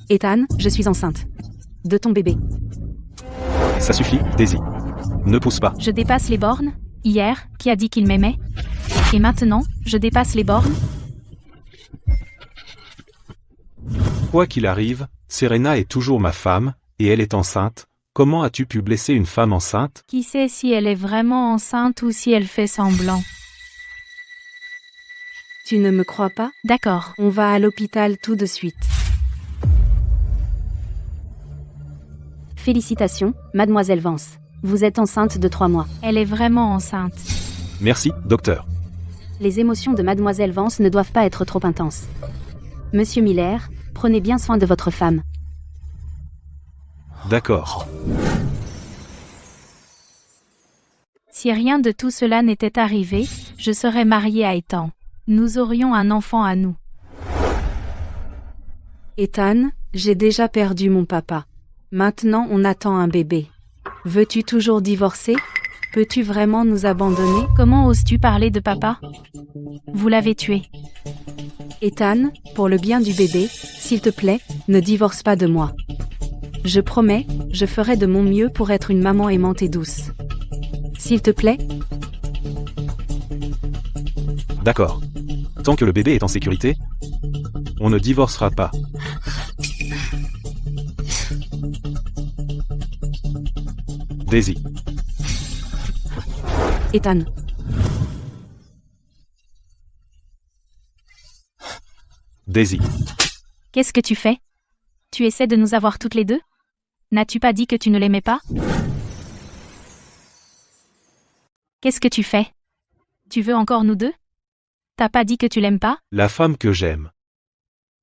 Ethan, je suis enceinte. De ton bébé. Ça suffit, Daisy. Ne pousse pas. Je dépasse les bornes? Hier, qui a dit qu'il m'aimait? Et maintenant, je dépasse les bornes? Quoi qu'il arrive, Serena est toujours ma femme, et elle est enceinte. Comment as-tu pu blesser une femme enceinte? Qui sait si elle est vraiment enceinte ou si elle fait semblant? Tu ne me crois pas? D'accord. On va à l'hôpital tout de suite. Félicitations, mademoiselle Vance. Vous êtes enceinte de 3 mois. Elle est vraiment enceinte. Merci, docteur. Les émotions de mademoiselle Vance ne doivent pas être trop intenses. Monsieur Miller, prenez bien soin de votre femme. D'accord. Si rien de tout cela n'était arrivé, je serais mariée à Ethan. Nous aurions un enfant à nous. Ethan, j'ai déjà perdu mon papa. Maintenant on attend un bébé. Veux-tu toujours divorcer? Peux-tu vraiment nous abandonner? Comment oses-tu parler de papa? Vous l'avez tué. Ethan, pour le bien du bébé, s'il te plaît, ne divorce pas de moi. Je promets, je ferai de mon mieux pour être une maman aimante et douce. S'il te plaît? D'accord. Tant que le bébé est en sécurité, on ne divorcera pas. Daisy. Ethan. Daisy. Qu'est-ce que tu fais? Tu essaies de nous avoir toutes les deux? N'as-tu pas dit que tu ne l'aimais pas? Qu'est-ce que tu fais? Tu veux encore nous deux? T'as pas dit que tu l'aimes pas? La femme que j'aime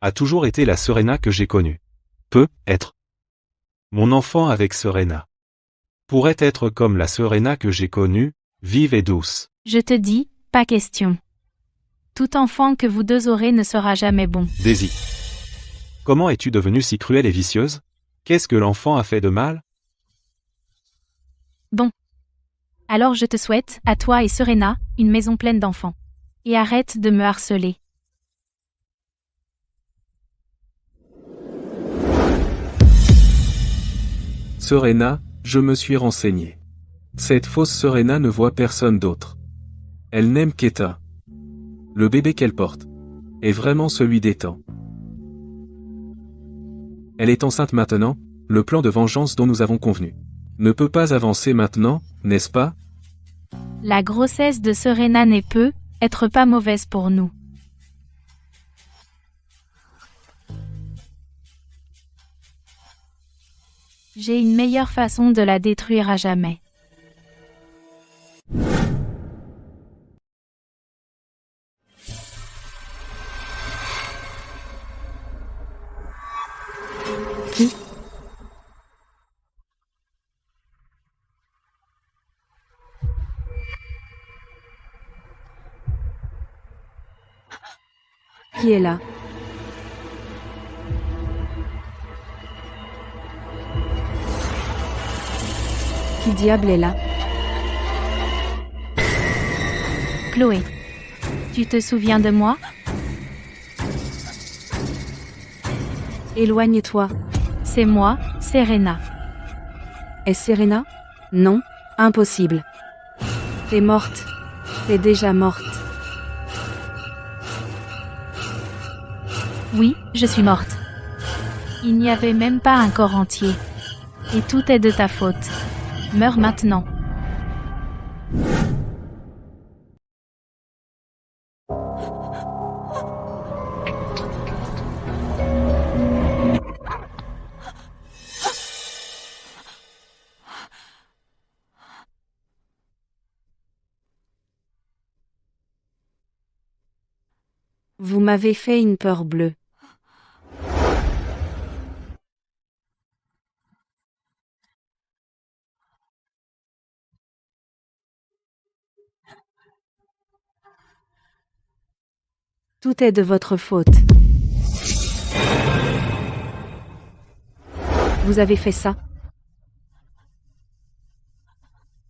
a toujours été la Serena que j'ai connue. Peut être. Mon enfant avec Serena pourrait être comme la Serena que j'ai connue, vive et douce. Je te dis, pas question. Tout enfant que vous deux aurez ne sera jamais bon. Daisy. Comment es-tu devenue si cruelle et vicieuse? Qu'est-ce que l'enfant a fait de mal? Bon. Alors je te souhaite, à toi et Serena, une maison pleine d'enfants. Et arrête de me harceler. Serena, je me suis renseigné. Cette fausse Serena ne voit personne d'autre. Elle n'aime qu'Ethan. Le bébé qu'elle porte est vraiment celui d'Ethan. Elle est enceinte maintenant, le plan de vengeance dont nous avons convenu ne peut pas avancer maintenant, n'est-ce pas? La grossesse de Serena n'est peut être pas mauvaise pour nous. J'ai une meilleure façon de la détruire à jamais. Qui? Qui est là? Qui diable est là? Chloé. Tu te souviens de moi? Éloigne-toi. C'est moi, Serena. Est-ce Serena? Non, impossible. T'es morte. T'es déjà morte. Oui, je suis morte. Il n'y avait même pas un corps entier. Et tout est de ta faute. Meurs maintenant. Vous m'avez fait une peur bleue. Tout est de votre faute. Vous avez fait ça?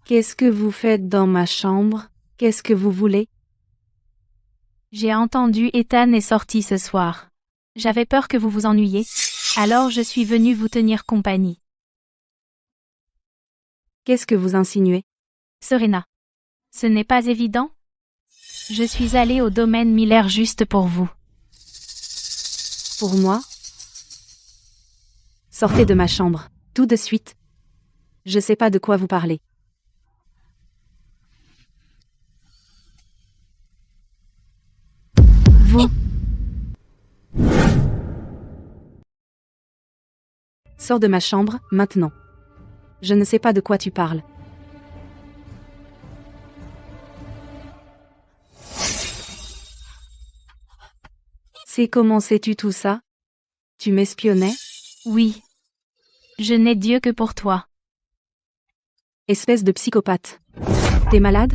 Qu'est-ce que vous faites dans ma chambre? Qu'est-ce que vous voulez? J'ai entendu Ethan est sorti ce soir. J'avais peur que vous vous ennuyiez. Alors je suis venue vous tenir compagnie. Qu'est-ce que vous insinuez? Serena. Ce n'est pas évident? Je suis allée au domaine Miller juste pour vous. Pour moi? Sortez de ma chambre, tout de suite. Je sais pas de quoi vous parlez. Vous. Sors de ma chambre, maintenant. Je ne sais pas de quoi tu parles. C'est comment sais-tu tout ça? Tu m'espionnais? Oui. Je n'ai Dieu que pour toi. Espèce de psychopathe. T'es malade?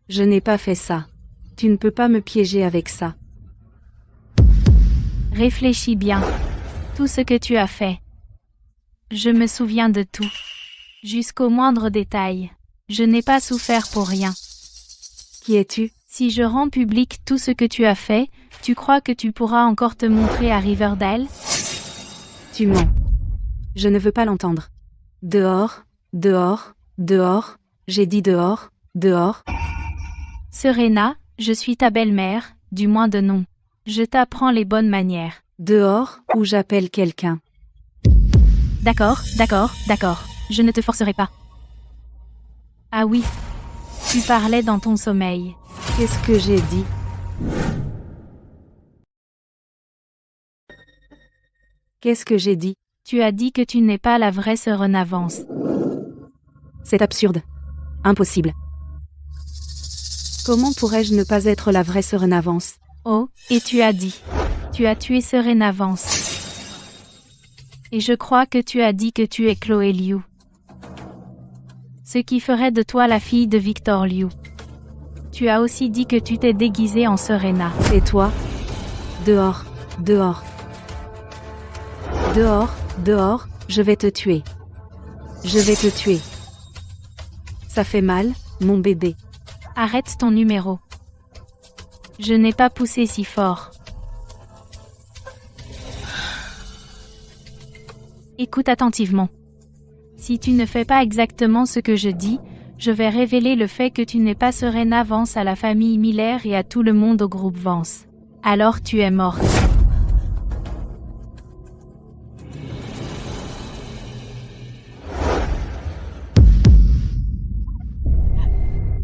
Je n'ai pas fait ça. Tu ne peux pas me piéger avec ça. Réfléchis bien. Tout ce que tu as fait. Je me souviens de tout. Jusqu'au moindre détail. Je n'ai pas souffert pour rien. Qui es-tu? Si je rends public tout ce que tu as fait, tu crois que tu pourras encore te montrer à Riverdale? Tu mens. Je ne veux pas l'entendre. Dehors, dehors, dehors, j'ai dit dehors, dehors. Serena, je suis ta belle-mère, du moins de nom. Je t'apprends les bonnes manières. Dehors, ou j'appelle quelqu'un. D'accord, d'accord, d'accord. Je ne te forcerai pas. Ah oui. Tu parlais dans ton sommeil. Qu'est-ce que j'ai dit? Qu'est-ce que j'ai dit? Tu as dit que tu n'es pas la vraie Serena Vance. C'est absurde. Impossible. Comment pourrais-je ne pas être la vraie Serena Vance? Oh, et tu as dit. Tu as tué Serena Vance. Et je crois que tu as dit que tu es Chloé Liu. Ce qui ferait de toi la fille de Victor Liu. Tu as aussi dit que tu t'es déguisée en Serena. Et toi? Dehors, dehors. Dehors, dehors, je vais te tuer. Je vais te tuer. Ça fait mal, mon bébé. Arrête ton numéro. Je n'ai pas poussé si fort. Écoute attentivement. Si tu ne fais pas exactement ce que je dis, je vais révéler le fait que tu n'es pas Serena Vance à la famille Miller et à tout le monde au groupe Vance. Alors tu es morte.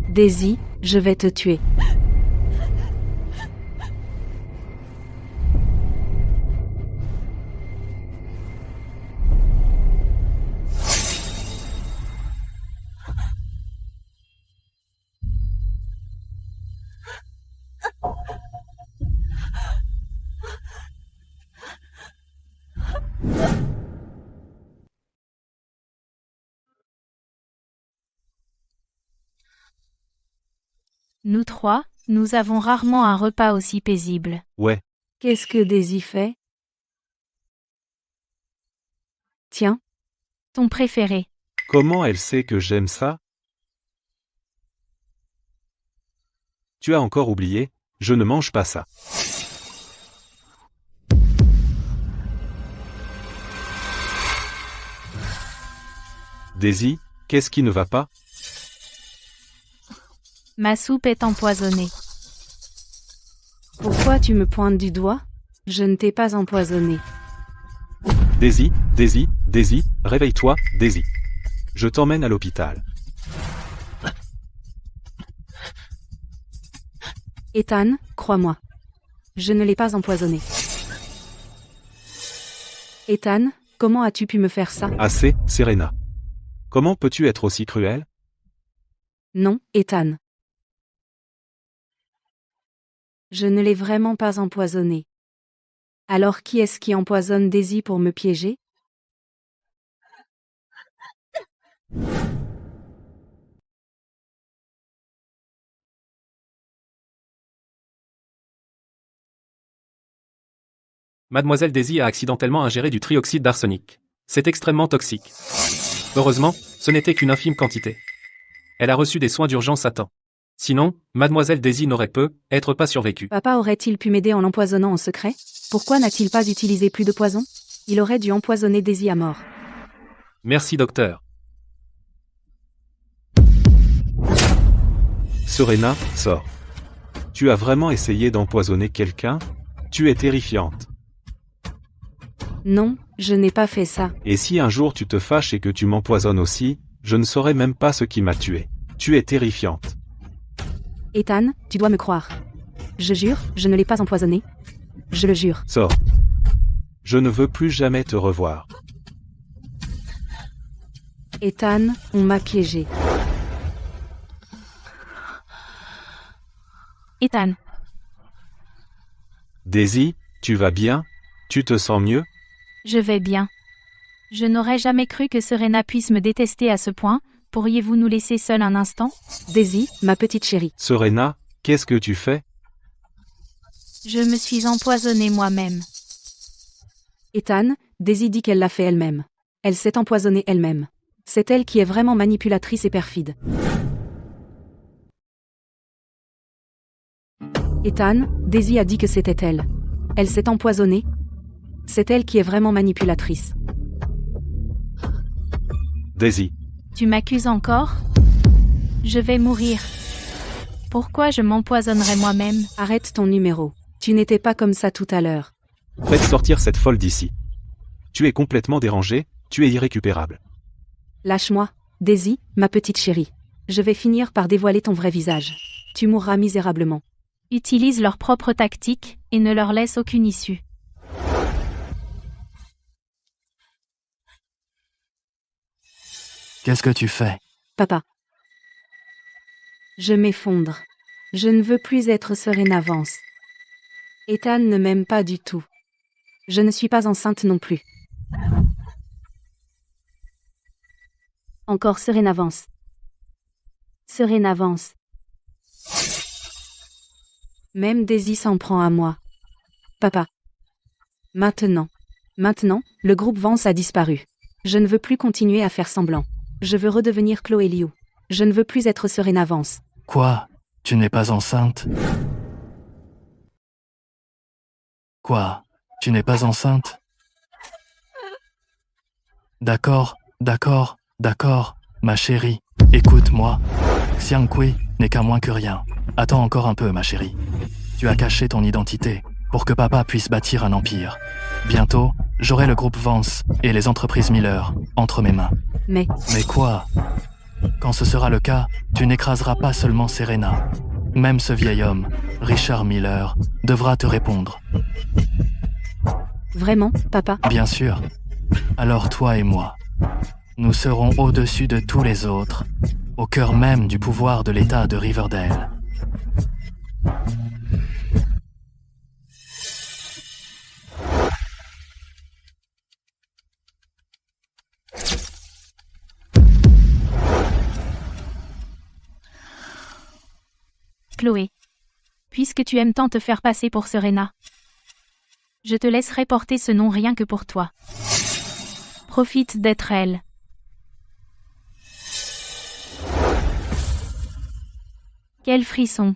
Daisy, je vais te tuer. Nous trois, Nous avons rarement un repas aussi paisible. Ouais. Qu'est-ce que Daisy fait? Tiens, Ton préféré. Comment elle sait que j'aime ça? Tu as encore oublié, je ne mange pas ça. Daisy, qu'est-ce qui ne va pas? Ma soupe est empoisonnée. pourquoi tu me pointes du doigt? Je ne t'ai pas empoisonné. Daisy, Daisy, Daisy, réveille-toi, Daisy. Je t'emmène à l'hôpital. Ethan, crois-moi. Je ne l'ai pas empoisonné. Ethan, comment as-tu pu me faire ça? Assez, Serena. Comment peux-tu être aussi cruel? Non, Ethan. Je ne l'ai vraiment pas empoisonné. Alors qui est-ce qui empoisonne Daisy pour me piéger? Mademoiselle Daisy a accidentellement ingéré du trioxyde d'arsenic. C'est extrêmement toxique. Heureusement, ce n'était qu'une infime quantité. Elle a reçu des soins d'urgence à temps. Sinon, Mademoiselle Daisy n'aurait peut-être pas survécu. Papa aurait-il pu m'aider en l'empoisonnant en secret? Pourquoi n'a-t-il pas utilisé plus de poison? Il aurait dû empoisonner Daisy à mort. Merci docteur. Serena, sors. Tu as vraiment essayé d'empoisonner quelqu'un? Tu es terrifiante. Non, je n'ai pas fait ça. Et si un jour tu te fâches et que tu m'empoisonnes aussi, je ne saurais même pas ce qui m'a tué. Tu es terrifiante. Ethan, tu dois me croire. Je jure, je ne l'ai pas empoisonné. Je le jure. Sors. Je ne veux plus jamais te revoir. Ethan, on m'a piégé. Ethan, Daisy, tu vas bien? Tu te sens mieux? je vais bien. Je n'aurais jamais cru que Serena puisse me détester à ce point. Pourriez-vous nous laisser seuls un instant? Daisy, ma petite chérie. Serena, qu'est-ce que tu fais? Je me suis empoisonnée moi-même. Ethan, Daisy dit qu'elle l'a fait elle-même. Elle s'est empoisonnée elle-même. C'est elle qui est vraiment manipulatrice et perfide. Ethan, Daisy a dit que c'était elle. Elle s'est empoisonnée. C'est elle qui est vraiment manipulatrice. Daisy. Tu m'accuses encore? Je vais mourir. Pourquoi je m'empoisonnerais moi-même? Arrête ton numéro. Tu n'étais pas comme ça tout à l'heure. Faites sortir cette folle d'ici. Tu es complètement dérangée, tu es irrécupérable. Lâche-moi, Daisy, ma petite chérie. Je vais finir par dévoiler ton vrai visage. Tu mourras misérablement. Utilise leur propre tactique et ne leur laisse aucune issue. Qu'est-ce que tu fais? Papa. Je m'effondre. Je ne veux plus être Serena Vance. Ethan ne m'aime pas du tout. Je ne suis pas enceinte non plus. Encore Serena Vance. Serena Vance. Même Daisy s'en prend à moi. Papa. Maintenant, le groupe Vance a disparu. Je ne veux plus continuer à faire semblant. Je veux redevenir Chloé Liu. Je ne veux plus être Serena Vance. Quoi? Tu n'es pas enceinte? Quoi? Tu n'es pas enceinte? D'accord, ma chérie. Écoute-moi. Xiang Kui n'est qu'un moins que rien. Attends encore un peu, ma chérie. Tu as caché ton identité pour que papa puisse bâtir un empire. Bientôt, j'aurai le groupe Vance et les entreprises Miller entre mes mains. Mais quoi? Quand ce sera le cas, tu n'écraseras pas seulement Serena. Même ce vieil homme, Richard Miller, devra te répondre. Vraiment, papa? Bien sûr. Alors toi et moi, nous serons au-dessus de tous les autres, au cœur même du pouvoir de l'État de Riverdale. Chloé. Puisque tu aimes tant te faire passer pour Serena, je te laisserai porter ce nom rien que pour toi. Profite d'être elle. Quel frisson.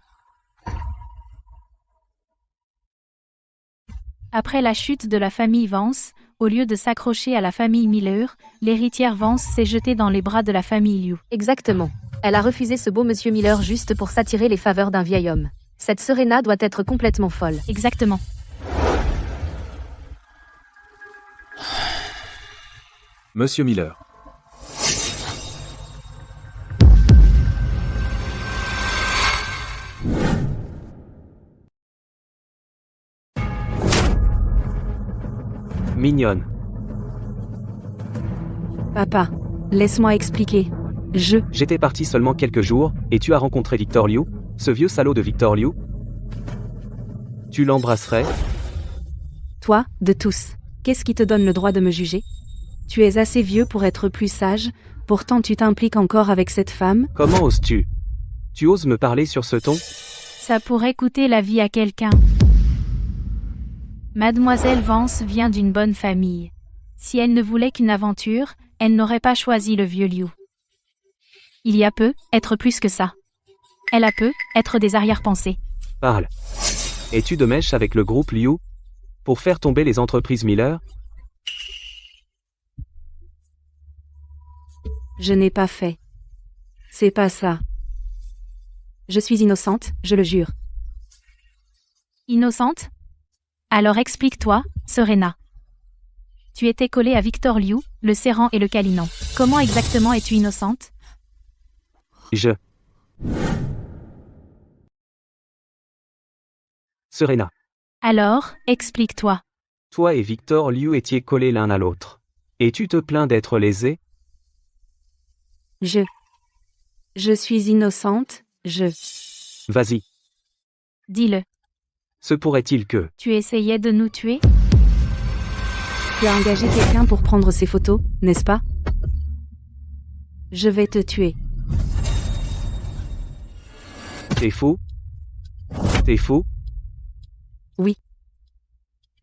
Après la chute de la famille Vance, au lieu de s'accrocher à la famille Miller, l'héritière Vance s'est jetée dans les bras de la famille Liu. Exactement. Elle a refusé ce beau monsieur Miller juste pour s'attirer les faveurs d'un vieil homme. Cette Serena doit être complètement folle. Exactement. Monsieur Miller. Mignonne. Papa, laisse-moi expliquer. J'étais parti seulement quelques jours, et tu as rencontré Victor Liu, ce vieux salaud de Victor Liu. Tu l'embrasserais? Toi, de tous, qu'est-ce qui te donne le droit de me juger? Tu es assez vieux pour être plus sage, pourtant tu t'impliques encore avec cette femme? Comment oses-tu? Tu oses me parler sur ce ton? Ça pourrait coûter la vie à quelqu'un. Mademoiselle Vance vient d'une bonne famille. Si elle ne voulait qu'une aventure, elle n'aurait pas choisi le vieux Liu. Il y a peu, être plus que ça. Elle a peu, être des arrière-pensées. Parle. Es-tu de mèche avec le groupe Liu? Pour faire tomber les entreprises Miller? Je n'ai pas fait. C'est pas ça. Je suis innocente, je le jure. Innocente? Alors explique-toi, Serena. Tu étais collée à Victor Liu, le serrant et le câlinant. Comment exactement es-tu innocente? Serena. Alors, explique-toi. Toi et Victor Liu étiez collés l'un à l'autre. Et tu te plains d'être lésé? Je suis innocente, Vas-y. Dis-le. Se pourrait-il que... Tu essayais de nous tuer? Tu as engagé quelqu'un pour prendre ces photos, n'est-ce pas? Je vais te tuer. T'es fou? T'es fou? Oui.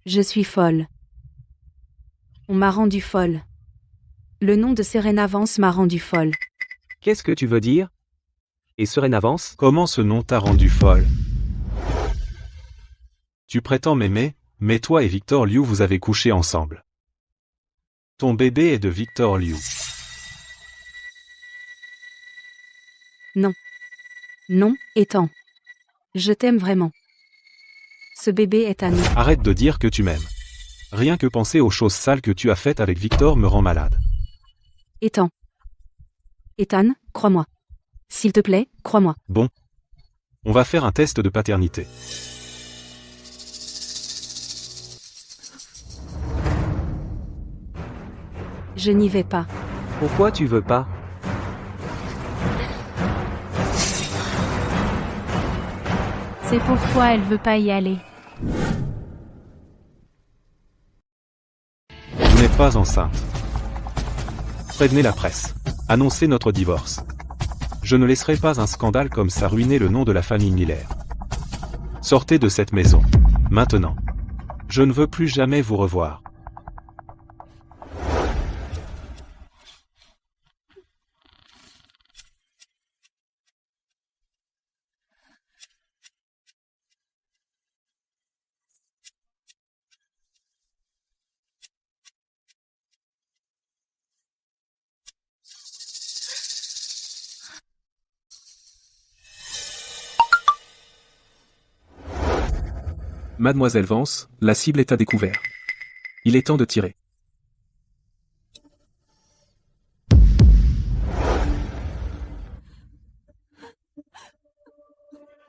Je suis folle. On m'a rendue folle. Le nom de Serena Vance m'a rendue folle. Qu'est-ce que tu veux dire? Et Serena Vance? Comment ce nom t'a rendu folle? Tu prétends m'aimer, mais toi et Victor Liu vous avez couché ensemble. Ton bébé est de Victor Liu. Non. Non, Ethan. Je t'aime vraiment. Ce bébé est à nous. Arrête de dire que tu m'aimes. Rien que penser aux choses sales que tu as faites avec Victor me rend malade. Ethan. Ethan, crois-moi. S'il te plaît, crois-moi. Bon. On va faire un test de paternité. Je n'y vais pas. Pourquoi tu veux pas? C'est pourquoi elle veut pas y aller. Vous n'êtes pas enceinte. Prévenez la presse. Annoncez notre divorce. Je ne laisserai pas un scandale comme ça ruiner le nom de la famille Miller. Sortez de cette maison. Maintenant. Je ne veux plus jamais vous revoir. Mademoiselle Vance, la cible est à découvert. Il est temps de tirer.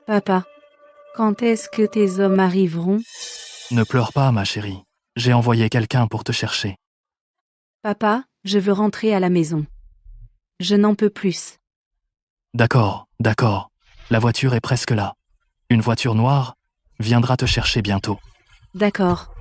Papa. Quand est-ce que tes hommes arriveront? Ne pleure pas, ma chérie. J'ai envoyé quelqu'un pour te chercher. Papa, je veux rentrer à la maison. Je n'en peux plus. D'accord, d'accord. La voiture est presque là. Une voiture noire viendra te chercher bientôt. D'accord.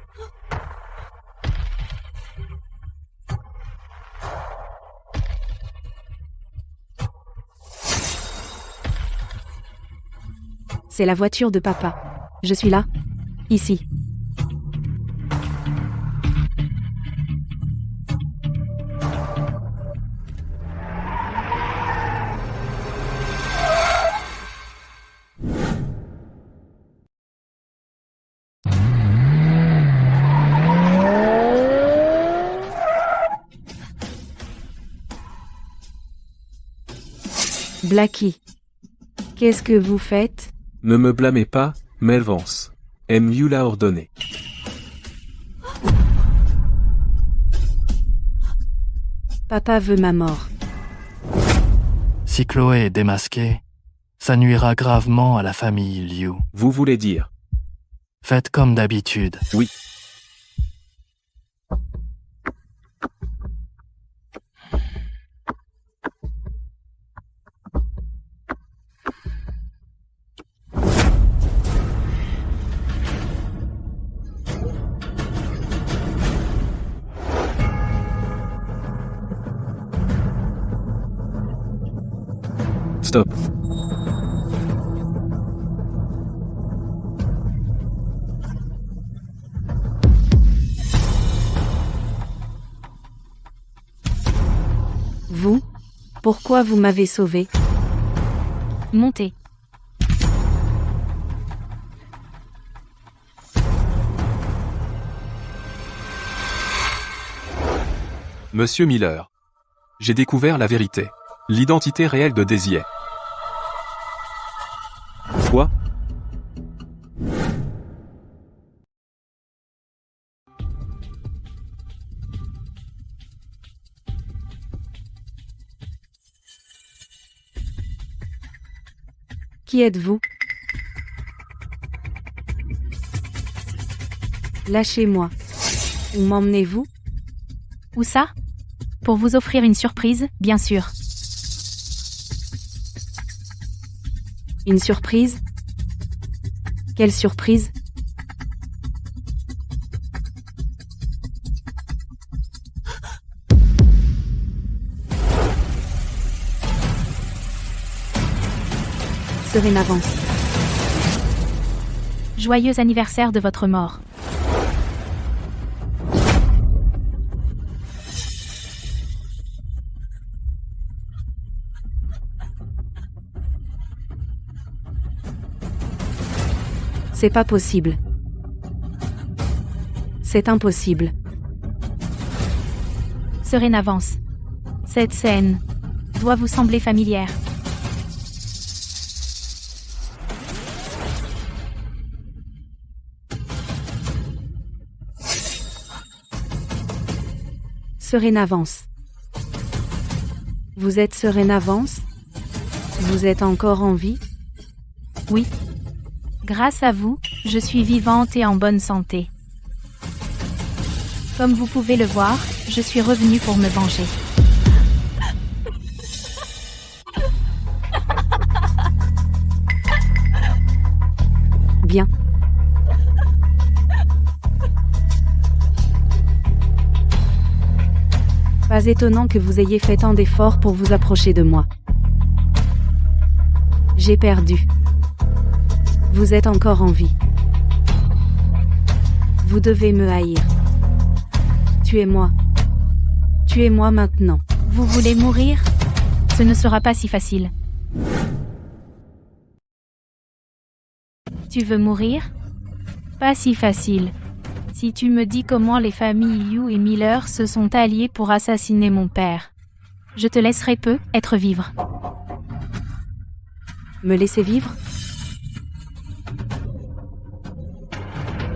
C'est la voiture de papa. Je suis là. Ici. Blackie. Qu'est-ce que vous faites? Ne me blâmez pas, Mel Vance. MU l'a ordonné. Papa veut ma mort. Si Chloé est démasquée, ça nuira gravement à la famille Liu. Vous voulez dire? Faites comme d'habitude. Oui. Stop. Vous? Pourquoi vous m'avez sauvé? Montez. Monsieur Miller. J'ai découvert la vérité. L'identité réelle de Daisy est. Quoi? Qui êtes-vous? Lâchez-moi. Où m'emmenez-vous? Où ça? Pour vous offrir une surprise, bien sûr. Une surprise? Quelle surprise? Serena Vance. Joyeux anniversaire de votre mort. C'est pas possible. C'est impossible. Serena Vance. Cette scène doit vous sembler familière. Serena Vance. Vous êtes Serena Vance? Vous êtes encore en vie? Oui. Grâce à vous, je suis vivante et en bonne santé. Comme vous pouvez le voir, je suis revenue pour me venger. Bien. Pas étonnant que vous ayez fait tant d'efforts pour vous approcher de moi. J'ai perdu. Vous êtes encore en vie. Vous devez me haïr. Tuez-moi. Tuez-moi maintenant. Vous voulez mourir? Ce ne sera pas si facile. Tu veux mourir? Pas si facile. Si tu me dis comment les familles Liu et Miller se sont alliées pour assassiner mon père, je te laisserai peut-être vivre. Me laisser vivre?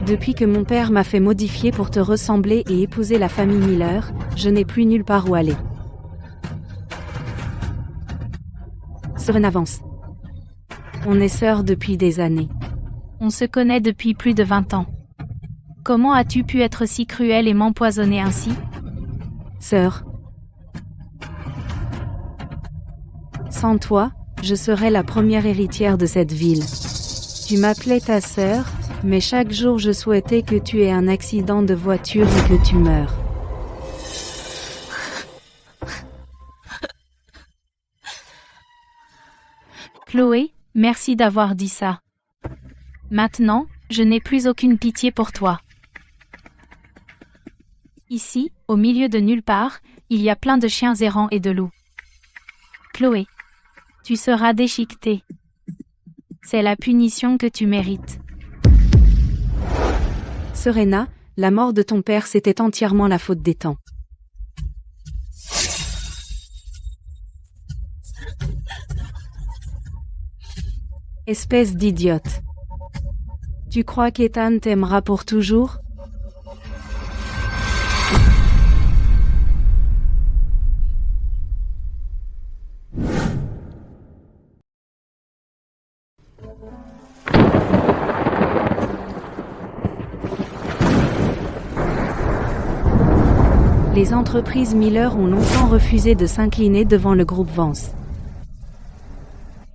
Depuis que mon père m'a fait modifier pour te ressembler et épouser la famille Miller, je n'ai plus nulle part où aller. Serena Vance. On est sœurs depuis des années. On se connaît depuis plus de 20 ans. Comment as-tu pu être si cruel et m'empoisonner ainsi? Sœur. Sans toi, je serais la première héritière de cette ville. Tu m'appelais ta sœur, mais chaque jour je souhaitais que tu aies un accident de voiture et que tu meurs. Chloé, merci d'avoir dit ça. Maintenant, je n'ai plus aucune pitié pour toi. Ici, au milieu de nulle part, il y a plein de chiens errants et de loups. Chloé, tu seras déchiquetée. C'est la punition que tu mérites. Serena, la mort de ton père c'était entièrement la faute des temps. Espèce d'idiote. Tu crois qu'Ethan t'aimera pour toujours? Les entreprises Miller ont longtemps refusé de s'incliner devant le groupe Vance.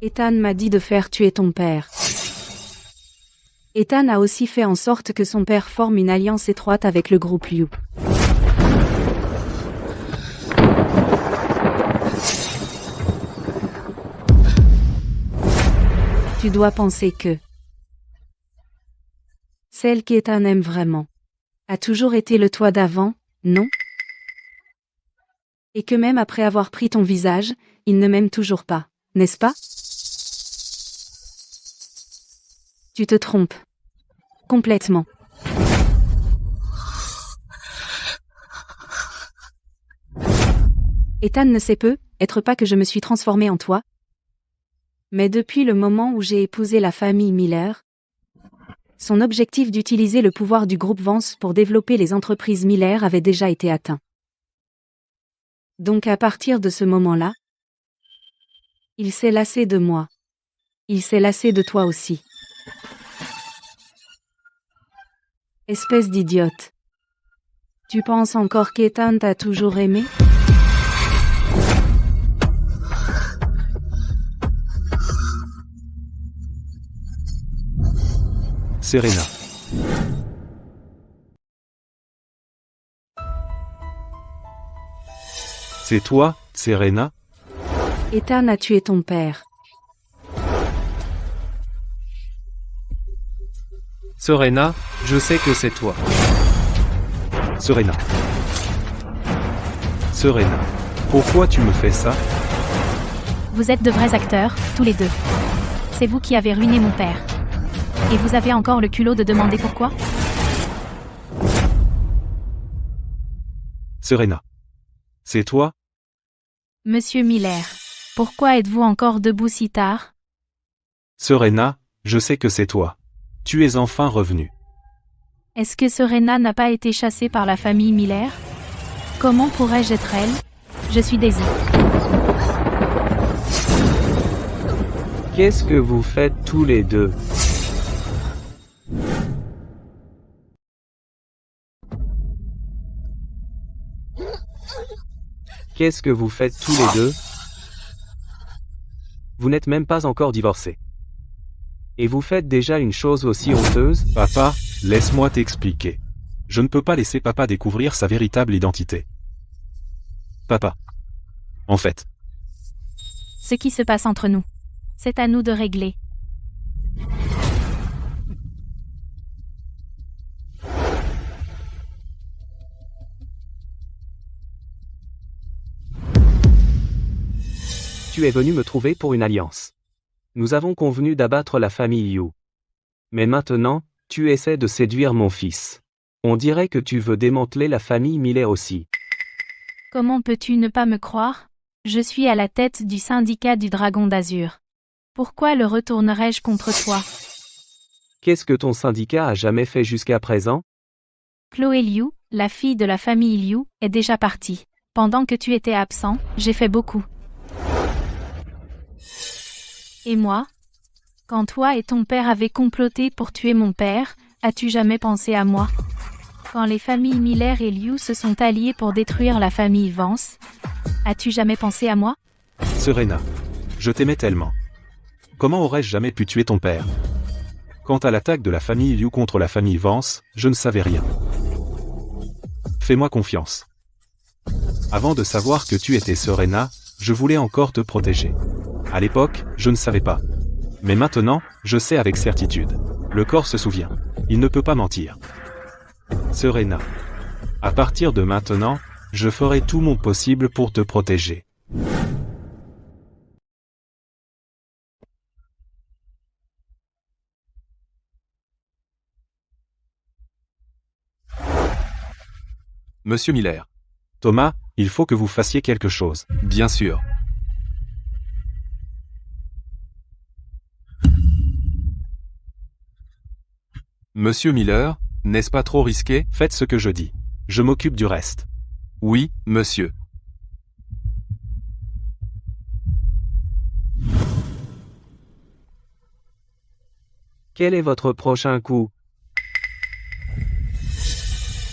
Ethan m'a dit de faire tuer ton père. Ethan a aussi fait en sorte que son père forme une alliance étroite avec le groupe Liu. Tu dois penser que celle qu'Ethan aime vraiment a toujours été le toi d'avant, non? Et que même après avoir pris ton visage, il ne m'aime toujours pas, n'est-ce pas? Tu te trompes. Complètement. Ethan ne sait peut-être pas que je me suis transformée en toi. Mais depuis le moment où j'ai épousé la famille Miller, son objectif d'utiliser le pouvoir du groupe Vance pour développer les entreprises Miller avait déjà été atteint. Donc à partir de ce moment-là, il s'est lassé de moi. Il s'est lassé de toi aussi. Espèce d'idiote. Tu penses encore qu'Ethan t'a toujours aimé? Serena. C'est toi, Serena? Ethan a tué ton père. Serena, je sais que c'est toi. Serena. Serena. Pourquoi tu me fais ça? Vous êtes de vrais acteurs, tous les deux. C'est vous qui avez ruiné mon père. Et vous avez encore le culot de demander pourquoi? Serena. C'est toi? Monsieur Miller, pourquoi êtes-vous encore debout si tard? Serena, je sais que c'est toi. Tu es enfin revenu. Est-ce que Serena n'a pas été chassée par la famille Miller? Comment pourrais-je être elle? Je suis Daisy. Qu'est-ce que vous faites tous les deux? Qu'est-ce que vous faites tous les deux? Vous n'êtes même pas encore divorcés. Et vous faites déjà une chose aussi honteuse? Papa, laisse-moi t'expliquer. Je ne peux pas laisser papa découvrir sa véritable identité. Papa. En fait. Ce qui se passe entre nous. C'est à nous de régler. Tu es venu me trouver pour une alliance. Nous avons convenu d'abattre la famille Liu. Mais maintenant, tu essaies de séduire mon fils. On dirait que tu veux démanteler la famille Miller aussi. Comment peux-tu ne pas me croire? Je suis à la tête du syndicat du Dragon d'Azur. Pourquoi le retournerais-je contre toi? Qu'est-ce que ton syndicat a jamais fait jusqu'à présent? Chloé Liu, la fille de la famille Liu, est déjà partie. Pendant que tu étais absent, j'ai fait beaucoup. Et moi? Quand toi et ton père avez comploté pour tuer mon père, as-tu jamais pensé à moi? Quand les familles Miller et Liu se sont alliées pour détruire la famille Vance, as-tu jamais pensé à moi? Serena. Je t'aimais tellement. Comment aurais-je jamais pu tuer ton père? Quant à l'attaque de la famille Liu contre la famille Vance, je ne savais rien. Fais-moi confiance. Avant de savoir que tu étais Serena, je voulais encore te protéger. À l'époque, je ne savais pas. Mais maintenant, je sais avec certitude. Le corps se souvient. Il ne peut pas mentir. Serena. À partir de maintenant, je ferai tout mon possible pour te protéger. Monsieur Miller. Thomas, il faut que vous fassiez quelque chose. Bien sûr. Monsieur Miller, n'est-ce pas trop risqué? Faites ce que je dis. Je m'occupe du reste. Oui, monsieur. Quel est votre prochain coup?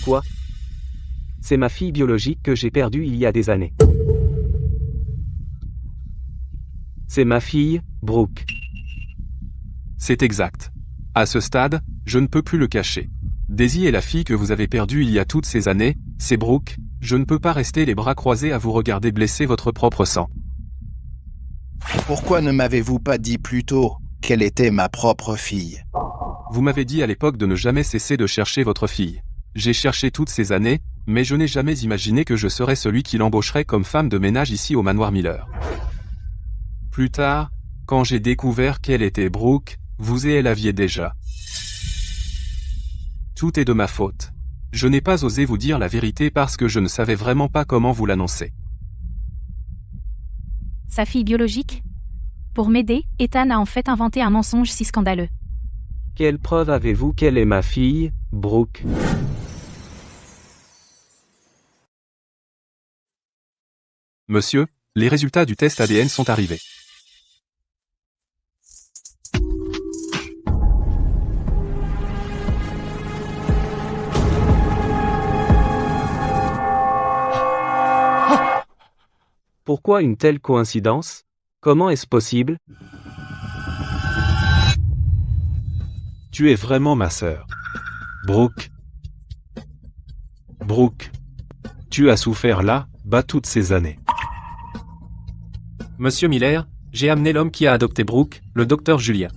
Quoi? C'est ma fille biologique que j'ai perdue il y a des années. C'est ma fille, Brooke. C'est exact. À ce stade, je ne peux plus le cacher. Daisy est la fille que vous avez perdue il y a toutes ces années, c'est Brooke, je ne peux pas rester les bras croisés à vous regarder blesser votre propre sang. Pourquoi ne m'avez-vous pas dit plus tôt qu'elle était ma propre fille? Vous m'avez dit à l'époque de ne jamais cesser de chercher votre fille. J'ai cherché toutes ces années, mais je n'ai jamais imaginé que je serais celui qui l'embaucherait comme femme de ménage ici au manoir Miller. Plus tard, quand j'ai découvert qu'elle était Brooke, vous et elle aviez déjà. Tout est de ma faute. Je n'ai pas osé vous dire la vérité parce que je ne savais vraiment pas comment vous l'annoncer. Sa fille biologique? Pour m'aider, Ethan a en fait inventé un mensonge si scandaleux. Quelle preuve avez-vous qu'elle est ma fille, Brooke? Monsieur, les résultats du test ADN sont arrivés. Pourquoi une telle coïncidence? Comment est-ce possible? Tu es vraiment ma sœur. Brooke. Brooke. Tu as souffert là-bas toutes ces années. Monsieur Miller, j'ai amené l'homme qui a adopté Brooke, le docteur Julien.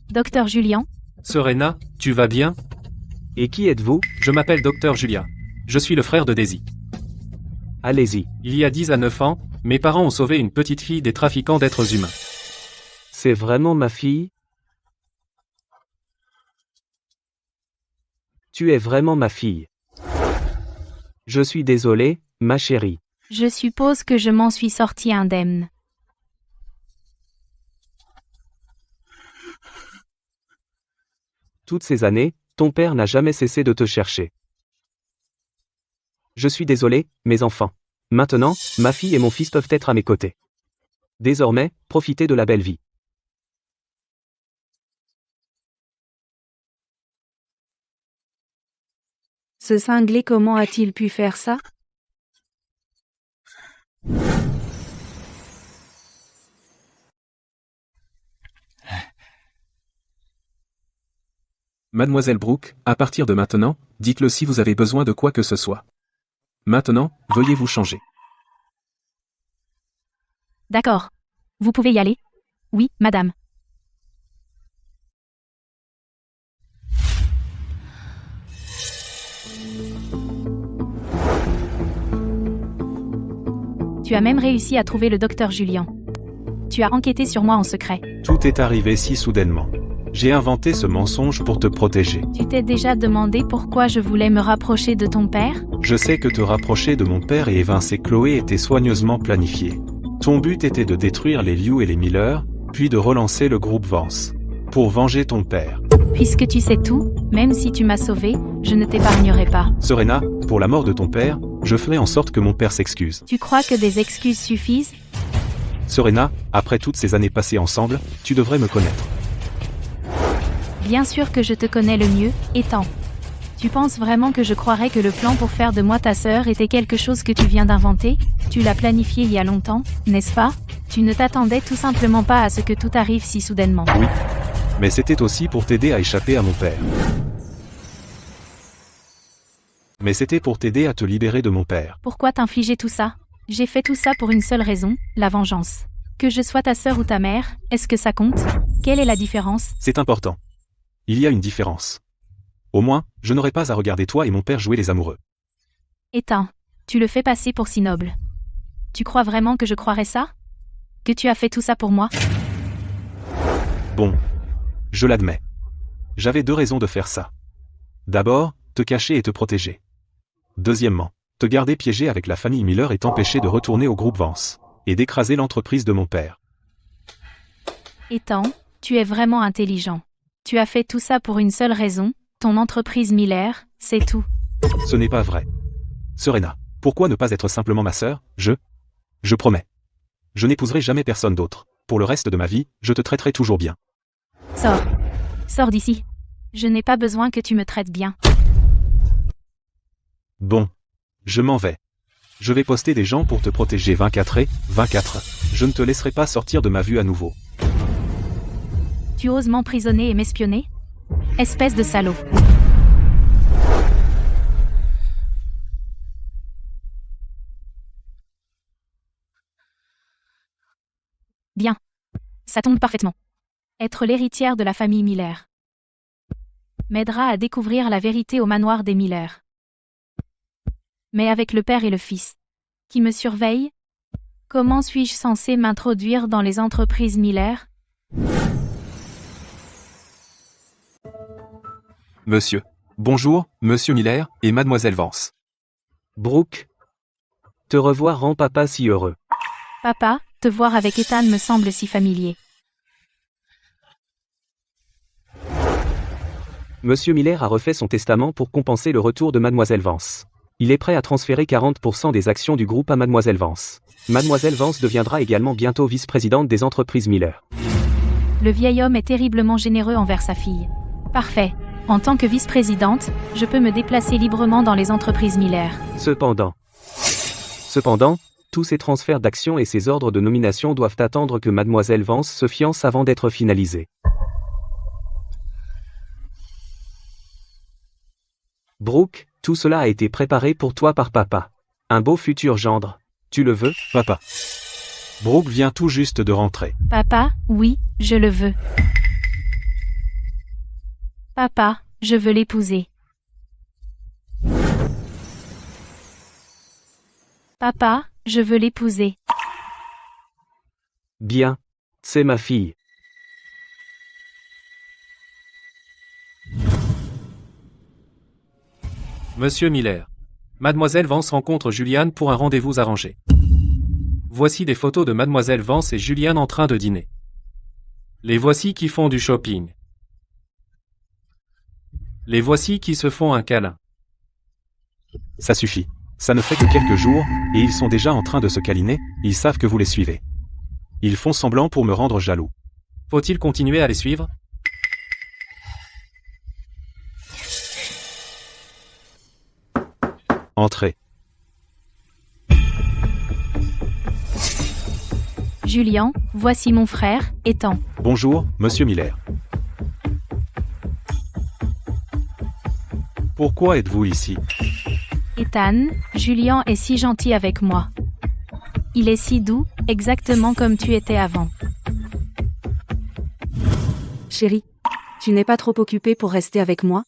Docteur Julien? Serena, tu vas bien? Et qui êtes-vous? Je m'appelle docteur Julien. Je suis le frère de Daisy. Allez-y. Il y a 10 à 9 ans, mes parents ont sauvé une petite fille des trafiquants d'êtres humains. C'est vraiment ma fille? Tu es vraiment ma fille. Je suis désolé, ma chérie. Je suppose que je m'en suis sorti indemne. Toutes ces années, ton père n'a jamais cessé de te chercher. Je suis désolé, mes enfants. Maintenant, ma fille et mon fils peuvent être à mes côtés. Désormais, profitez de la belle vie. Ce cinglé, comment a-t-il pu faire ça? Mademoiselle Brooke, à partir de maintenant, dites-le si vous avez besoin de quoi que ce soit. Maintenant, veuillez vous changer. D'accord. Vous pouvez y aller? Oui, madame. Tu as même réussi à trouver le docteur Julien. Tu as enquêté sur moi en secret. Tout est arrivé si soudainement. J'ai inventé ce mensonge pour te protéger. Tu t'es déjà demandé pourquoi je voulais me rapprocher de ton père? Je sais que te rapprocher de mon père et évincer Chloé était soigneusement planifié. Ton but était de détruire les Liu et les Miller, puis de relancer le groupe Vance. Pour venger ton père. Puisque tu sais tout, même si tu m'as sauvé, je ne t'épargnerai pas. Serena, pour la mort de ton père, je ferai en sorte que mon père s'excuse. Tu crois que des excuses suffisent? Serena, après toutes ces années passées ensemble, tu devrais me connaître. Bien sûr que je te connais le mieux, Ethan. Tu penses vraiment que je croirais que le plan pour faire de moi ta sœur était quelque chose que tu viens d'inventer? Tu l'as planifié il y a longtemps, n'est-ce pas? Tu ne t'attendais tout simplement pas à ce que tout arrive si soudainement. Oui. Mais c'était aussi pour t'aider à échapper à mon père. Mais c'était pour t'aider à te libérer de mon père. Pourquoi t'infliger tout ça? J'ai fait tout ça pour une seule raison, la vengeance. Que je sois ta sœur ou ta mère, est-ce que ça compte? Quelle est la différence? C'est important. Il y a une différence. Au moins, je n'aurai pas à regarder toi et mon père jouer les amoureux. Ethan, tu le fais passer pour si noble. Tu crois vraiment que je croirais ça? Que tu as fait tout ça pour moi? Bon. Je l'admets. J'avais 2 raisons de faire ça. D'abord, te cacher et te protéger. Deuxièmement, te garder piégé avec la famille Miller et t'empêcher de retourner au groupe Vance. Et d'écraser l'entreprise de mon père. Ethan, tu es vraiment intelligent. Tu as fait tout ça pour une seule raison, ton entreprise Miller, c'est tout. Ce n'est pas vrai. Serena, pourquoi ne pas être simplement ma sœur? Je promets. Je n'épouserai jamais personne d'autre. Pour le reste de ma vie, je te traiterai toujours bien. Sors. Sors d'ici. Je n'ai pas besoin que tu me traites bien. Bon. Je m'en vais. Je vais poster des gens pour te protéger 24 et 24. Je ne te laisserai pas sortir de ma vue à nouveau. Tu oses m'emprisonner et m'espionner? Espèce de salaud. Bien. Ça tombe parfaitement. Être l'héritière de la famille Miller m'aidera à découvrir la vérité au manoir des Miller. Mais avec le père et le fils qui me surveillent, comment suis-je censé m'introduire dans les entreprises Miller? Monsieur. Bonjour, Monsieur Miller et Mademoiselle Vance. Brooke. Te revoir rend papa si heureux. Papa, te voir avec Ethan me semble si familier. Monsieur Miller a refait son testament pour compenser le retour de Mademoiselle Vance. Il est prêt à transférer 40% des actions du groupe à Mademoiselle Vance. Mademoiselle Vance deviendra également bientôt vice-présidente des entreprises Miller. Le vieil homme est terriblement généreux envers sa fille. Parfait. En tant que vice-présidente, je peux me déplacer librement dans les entreprises Miller. Cependant, tous ces transferts d'actions et ces ordres de nomination doivent attendre que Mademoiselle Vance se fiance avant d'être finalisés. Brooke, tout cela a été préparé pour toi par papa. Un beau futur gendre. Tu le veux, papa? Brooke vient tout juste de rentrer. Papa, oui, je le veux. Papa, je veux l'épouser. Papa, je veux l'épouser. Bien. C'est ma fille. Monsieur Miller. Mademoiselle Vance rencontre Julianne pour un rendez-vous arrangé. Voici des photos de Mademoiselle Vance et Julianne en train de dîner. Les voici qui font du shopping. Les voici qui se font un câlin. Ça suffit. Ça ne fait que quelques jours, et ils sont déjà en train de se câliner, ils savent que vous les suivez. Ils font semblant pour me rendre jaloux. Faut-il continuer à les suivre? Entrez. Julian, voici mon frère, Ethan. Bonjour, Monsieur Miller. Pourquoi êtes-vous ici? Ethan, Julian est si gentil avec moi. Il est si doux, exactement comme tu étais avant. Chérie, tu n'es pas trop occupée pour rester avec moi?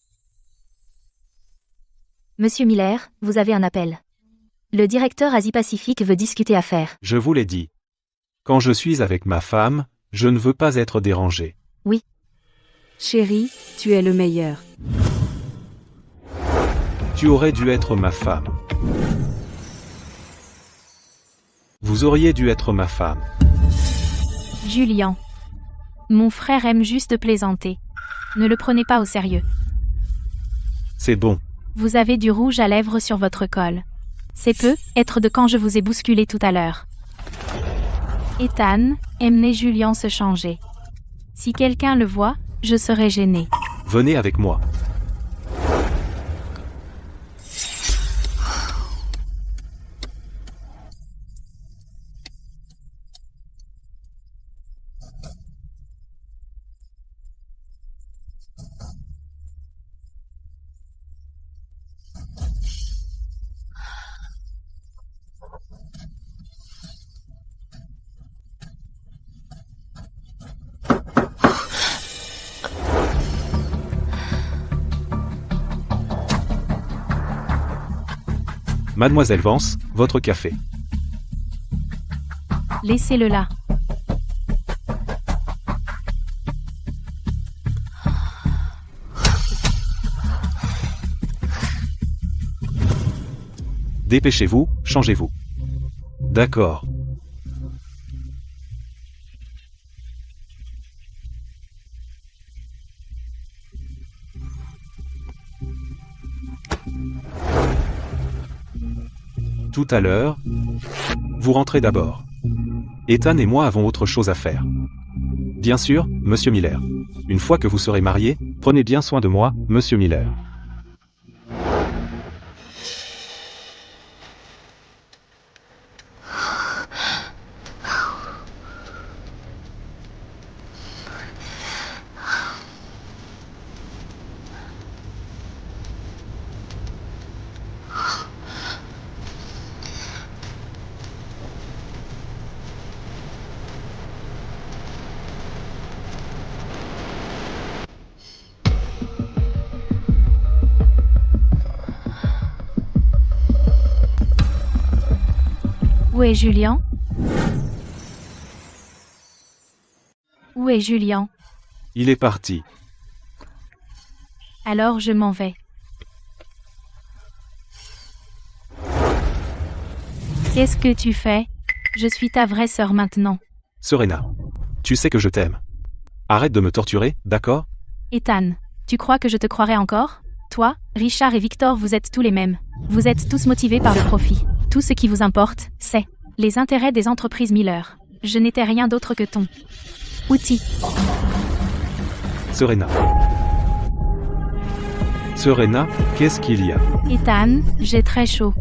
Monsieur Miller, vous avez un appel. Le directeur Asie-Pacifique veut discuter affaires. Je vous l'ai dit. Quand je suis avec ma femme, je ne veux pas être dérangé. Oui. Chérie, tu es le meilleur. Tu aurais dû être ma femme. Vous auriez dû être ma femme. Julian. Mon frère aime juste plaisanter. Ne le prenez pas au sérieux. C'est bon. Vous avez du rouge à lèvres sur votre col. C'est peu, être de quand je vous ai bousculé tout à l'heure. Ethan, emmenez Julian se changer. Si quelqu'un le voit, je serai gênée. Venez avec moi. Mademoiselle Vance, votre café. Laissez-le là. Dépêchez-vous, changez-vous. D'accord. Tout à l'heure, vous rentrez d'abord. Ethan et moi avons autre chose à faire. Bien sûr, Monsieur Miller. Une fois que vous serez marié, prenez bien soin de moi, Monsieur Miller. Où est Julian? Où est Julian? Il est parti. Alors je m'en vais. Qu'est-ce que tu fais? Je suis ta vraie sœur maintenant. Serena. Tu sais que je t'aime. Arrête de me torturer, d'accord? Ethan, tu crois que je te croirais encore? Toi, Richard et Victor, vous êtes tous les mêmes. Vous êtes tous motivés par le profit. Tout ce qui vous importe, c'est les intérêts des entreprises Miller. Je n'étais rien d'autre que ton outil. Serena. Serena, qu'est-ce qu'il y a? Ethan, j'ai très chaud.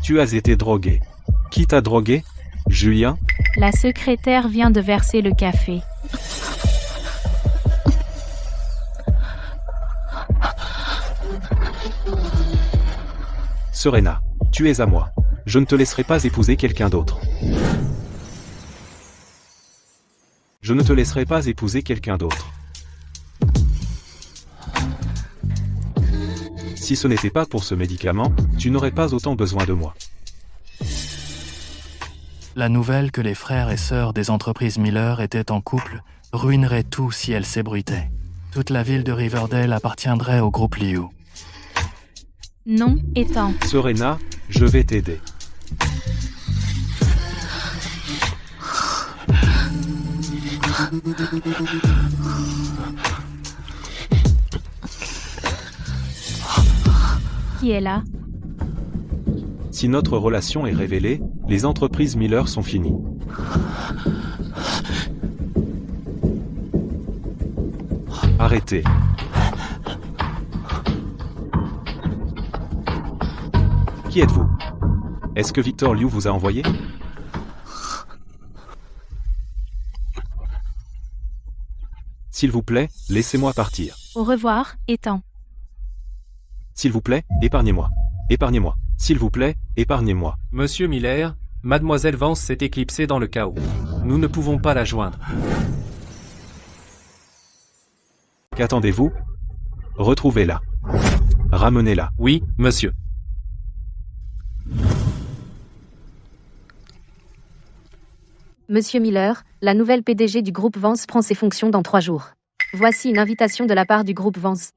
Tu as été drogué. Qui t'a drogué? Julien? La secrétaire vient de verser le café. Serena, tu es à moi. Je ne te laisserai pas épouser quelqu'un d'autre. Je ne te laisserai pas épouser quelqu'un d'autre. Si ce n'était pas pour ce médicament, tu n'aurais pas autant besoin de moi. La nouvelle que les frères et sœurs des entreprises Miller étaient en couple ruinerait tout si elle s'ébruitait. Toute la ville de Riverdale appartiendrait au groupe Liu. Non, Ethan. Serena, je vais t'aider. Qui est là? Si notre relation est révélée, les entreprises Miller sont finies. Arrêtez. Qui êtes-vous? Est-ce que Victor Liu vous a envoyé? S'il vous plaît, laissez-moi partir. Au revoir, Ethan. S'il vous plaît, épargnez-moi. Épargnez-moi. S'il vous plaît, épargnez-moi. Monsieur Miller, Mademoiselle Vance s'est éclipsée dans le chaos. Nous ne pouvons pas la joindre. Qu'attendez-vous? Retrouvez-la. Ramenez-la. Oui, monsieur. Monsieur Miller, la nouvelle PDG du groupe Vance prend ses fonctions dans 3 jours. Voici une invitation de la part du groupe Vance.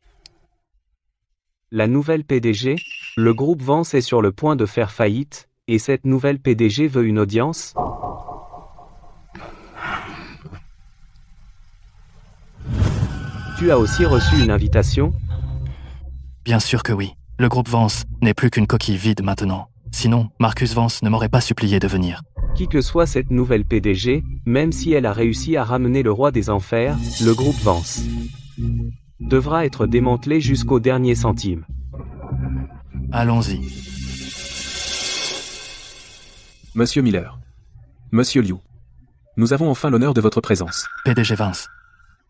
La nouvelle PDG? Le groupe Vance est sur le point de faire faillite, et cette nouvelle PDG veut une audience? Tu as aussi reçu une invitation? Bien sûr que oui. Le groupe Vance n'est plus qu'une coquille vide maintenant. Sinon, Marcus Vance ne m'aurait pas supplié de venir. Qui que soit cette nouvelle PDG, même si elle a réussi à ramener le roi des enfers, le groupe Vance devra être démantelé jusqu'au dernier centime. Allons-y. Monsieur Miller. Monsieur Liu. Nous avons enfin l'honneur de votre présence. PDG Vance.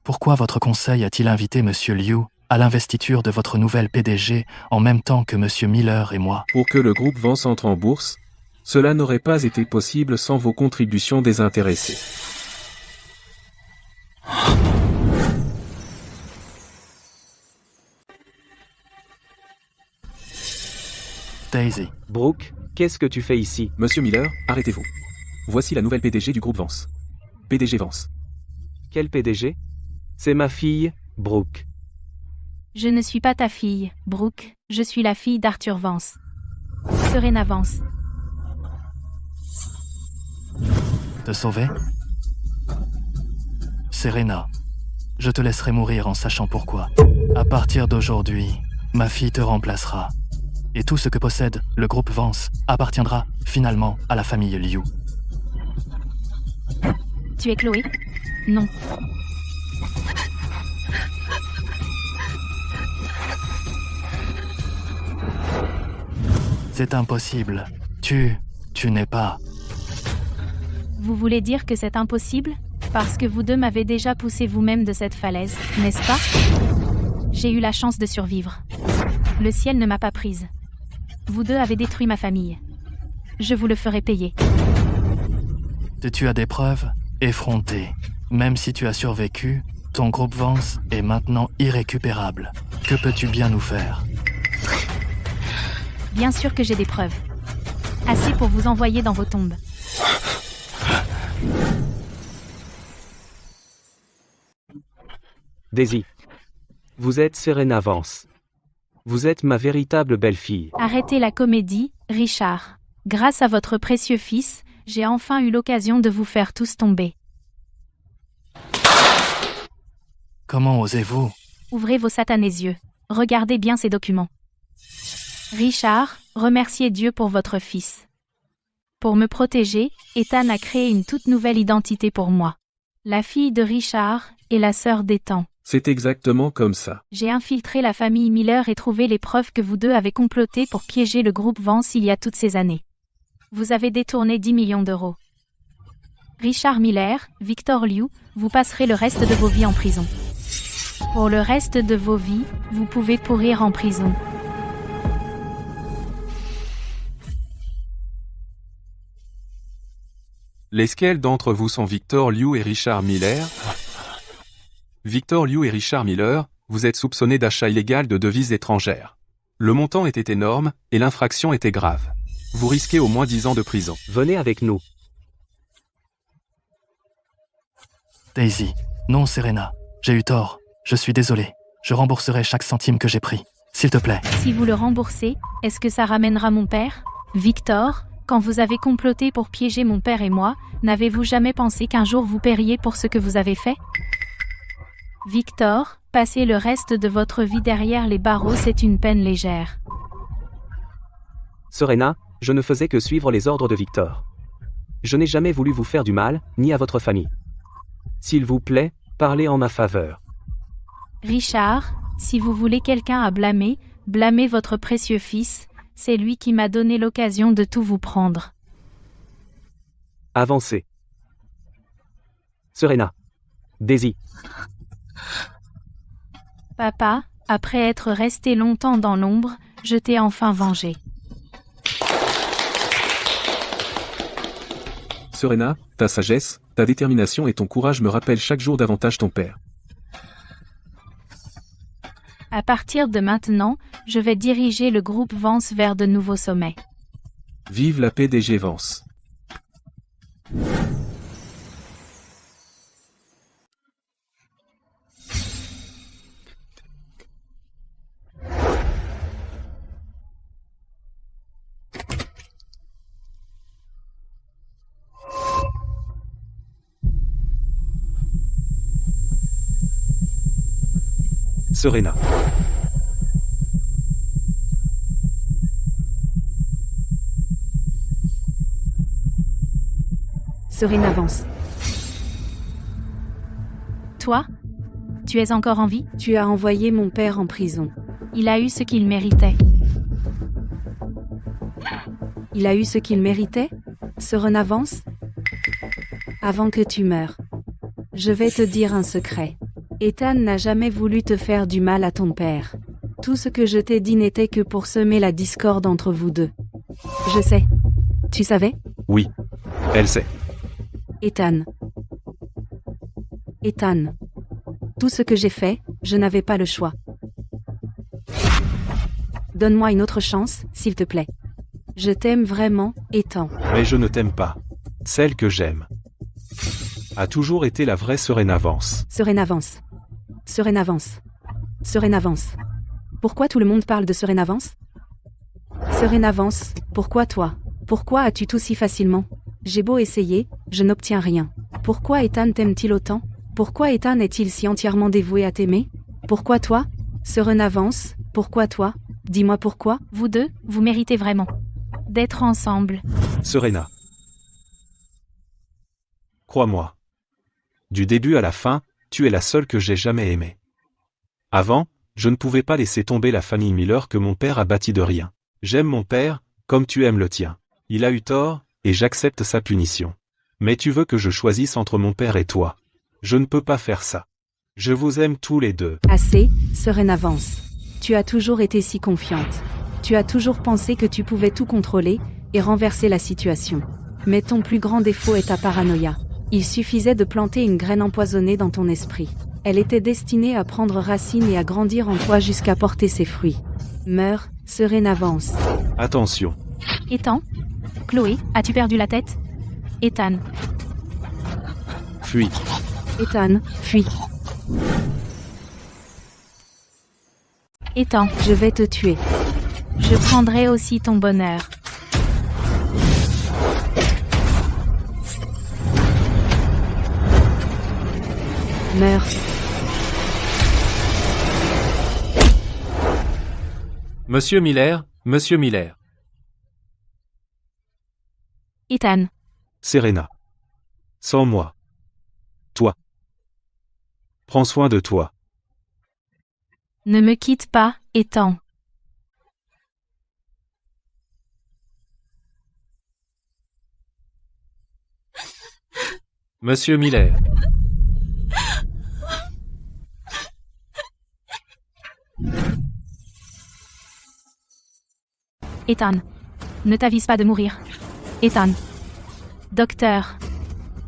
Pourquoi votre conseil a-t-il invité Monsieur Liu à l'investiture de votre nouvelle PDG en même temps que Monsieur Miller et moi? Pour que le groupe Vance entre en bourse, cela n'aurait pas été possible sans vos contributions désintéressées. Daisy. Brooke, qu'est-ce que tu fais ici? Monsieur Miller, arrêtez-vous. Voici la nouvelle PDG du groupe Vance. PDG Vance. Quel PDG? C'est ma fille, Brooke. Je ne suis pas ta fille, Brooke, je suis la fille d'Arthur Vance. Serena Vance. Te sauver? Serena, je te laisserai mourir en sachant pourquoi. À partir d'aujourd'hui, ma fille te remplacera. Et tout ce que possède le groupe Vance appartiendra finalement à la famille Liu. Tu es Chloé? Non. C'est impossible. Tu n'es pas. Vous voulez dire que c'est impossible? Parce que vous deux m'avez déjà poussé vous-même de cette falaise, n'est-ce pas? J'ai eu la chance de survivre. Le ciel ne m'a pas prise. Vous deux avez détruit ma famille. Je vous le ferai payer. Tu as des preuves? Effronté. Même si tu as survécu, ton groupe Vance est maintenant irrécupérable. Que peux-tu bien nous faire? Bien sûr que j'ai des preuves. Assez pour vous envoyer dans vos tombes. Daisy. Vous êtes Serena Vance. Vous êtes ma véritable belle-fille. Arrêtez la comédie, Richard. Grâce à votre précieux fils, j'ai enfin eu l'occasion de vous faire tous tomber. Comment osez-vous? Ouvrez vos satanés yeux. Regardez bien ces documents. Richard, remerciez Dieu pour votre fils. Pour me protéger, Ethan a créé une toute nouvelle identité pour moi. La fille de Richard et la sœur d'Ethan. C'est exactement comme ça. J'ai infiltré la famille Miller et trouvé les preuves que vous deux avez comploté pour piéger le groupe Vance il y a toutes ces années. Vous avez détourné 10 millions d'euros. Richard Miller, Victor Liu, vous passerez le reste de vos vies en prison. Pour le reste de vos vies, vous pouvez pourrir en prison. Lesquels d'entre vous sont Victor Liu et Richard Miller? Victor Liu et Richard Miller, vous êtes soupçonnés d'achat illégal de devises étrangères. Le montant était énorme, et l'infraction était grave. Vous risquez au moins 10 ans de prison. Venez avec nous. Daisy. Non, Serena. J'ai eu tort. Je suis désolé. Je rembourserai chaque centime que j'ai pris. S'il te plaît. Si vous le remboursez, est-ce que ça ramènera mon père? Victor, quand vous avez comploté pour piéger mon père et moi, n'avez-vous jamais pensé qu'un jour vous paieriez pour ce que vous avez fait? Victor, passer le reste de votre vie derrière les barreaux, c'est une peine légère. Serena, je ne faisais que suivre les ordres de Victor. Je n'ai jamais voulu vous faire du mal, ni à votre famille. S'il vous plaît, parlez en ma faveur. Richard, si vous voulez quelqu'un à blâmer, blâmez votre précieux fils, c'est lui qui m'a donné l'occasion de tout vous prendre. Avancez. Serena. Daisy. Papa, après être resté longtemps dans l'ombre, je t'ai enfin vengé. Serena, ta sagesse, ta détermination et ton courage me rappellent chaque jour davantage ton père. À partir de maintenant, je vais diriger le groupe Vance vers de nouveaux sommets. Vive la PDG Vance. Serena. Serena Vance. Toi? Tu es encore en vie? Tu as envoyé mon père en prison. Il a eu ce qu'il méritait. Il a eu ce qu'il méritait? Serena Vance? Avant que tu meures, je vais te dire un secret. Ethan n'a jamais voulu te faire du mal à ton père. Tout ce que je t'ai dit n'était que pour semer la discorde entre vous deux. Je sais. Tu savais? Oui. Elle sait. Ethan. Ethan. Tout ce que j'ai fait, je n'avais pas le choix. Donne-moi une autre chance, s'il te plaît. Je t'aime vraiment, Ethan. Mais je ne t'aime pas. Celle que j'aime a toujours été la vraie Serena Vance. Serena Vance. Serena Vance. Serena Vance. Pourquoi tout le monde parle de Serena Vance? Serena Vance, pourquoi toi? Pourquoi as-tu tout si facilement? J'ai beau essayer, je n'obtiens rien. Pourquoi Ethan t'aime-t-il autant? Pourquoi Ethan est-il si entièrement dévoué à t'aimer? Pourquoi toi? Serena Vance, pourquoi toi? Dis-moi pourquoi? Vous deux, vous méritez vraiment d'être ensemble. Serena. Crois-moi. Du début à la fin, tu es la seule que j'ai jamais aimée. Avant, je ne pouvais pas laisser tomber la famille Miller que mon père a bâtie de rien. J'aime mon père, comme tu aimes le tien. Il a eu tort, et j'accepte sa punition. Mais tu veux que je choisisse entre mon père et toi. Je ne peux pas faire ça. Je vous aime tous les deux. Assez, Serena Vance. Tu as toujours été si confiante. Tu as toujours pensé que tu pouvais tout contrôler, et renverser la situation. Mais ton plus grand défaut est ta paranoïa. Il suffisait de planter une graine empoisonnée dans ton esprit. Elle était destinée à prendre racine et à grandir en toi jusqu'à porter ses fruits. Meurs, Serena Vance. Attention. Ethan? Chloé, as-tu perdu la tête? Ethan. Fuis. Ethan, fuis. Ethan. Je vais te tuer. Je prendrai aussi ton bonheur. Meurs. Monsieur Miller, Monsieur Miller. Ethan. Serena. Sans moi. Toi. Prends soin de toi. Ne me quitte pas, Ethan. Monsieur Miller. Ethan. Ne t'avise pas de mourir. Ethan. Docteur.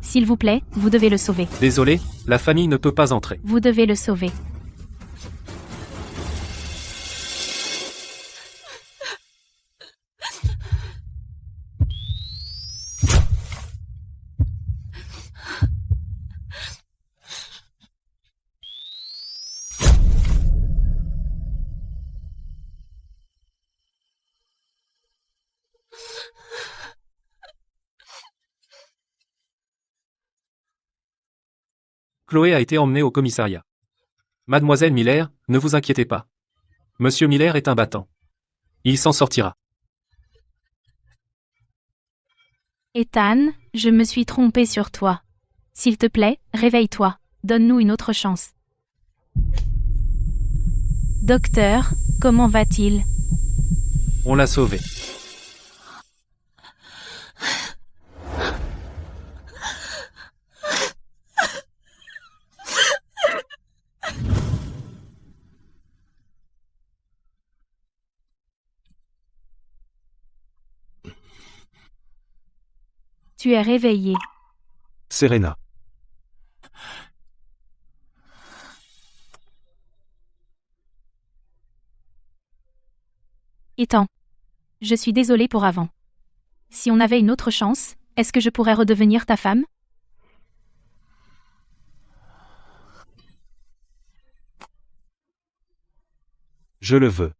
S'il vous plaît, vous devez le sauver. Désolé, la famille ne peut pas entrer. Vous devez le sauver. Chloé a été emmenée au commissariat. Mademoiselle Miller, ne vous inquiétez pas. Monsieur Miller est un battant. Il s'en sortira. Ethan, je me suis trompée sur toi. S'il te plaît, réveille-toi. Donne-nous une autre chance. Docteur, comment va-t-il? On l'a sauvé. Tu es réveillé. Serena. Ethan. Je suis désolée pour avant. Si on avait une autre chance, est-ce que je pourrais redevenir ta femme? Je le veux.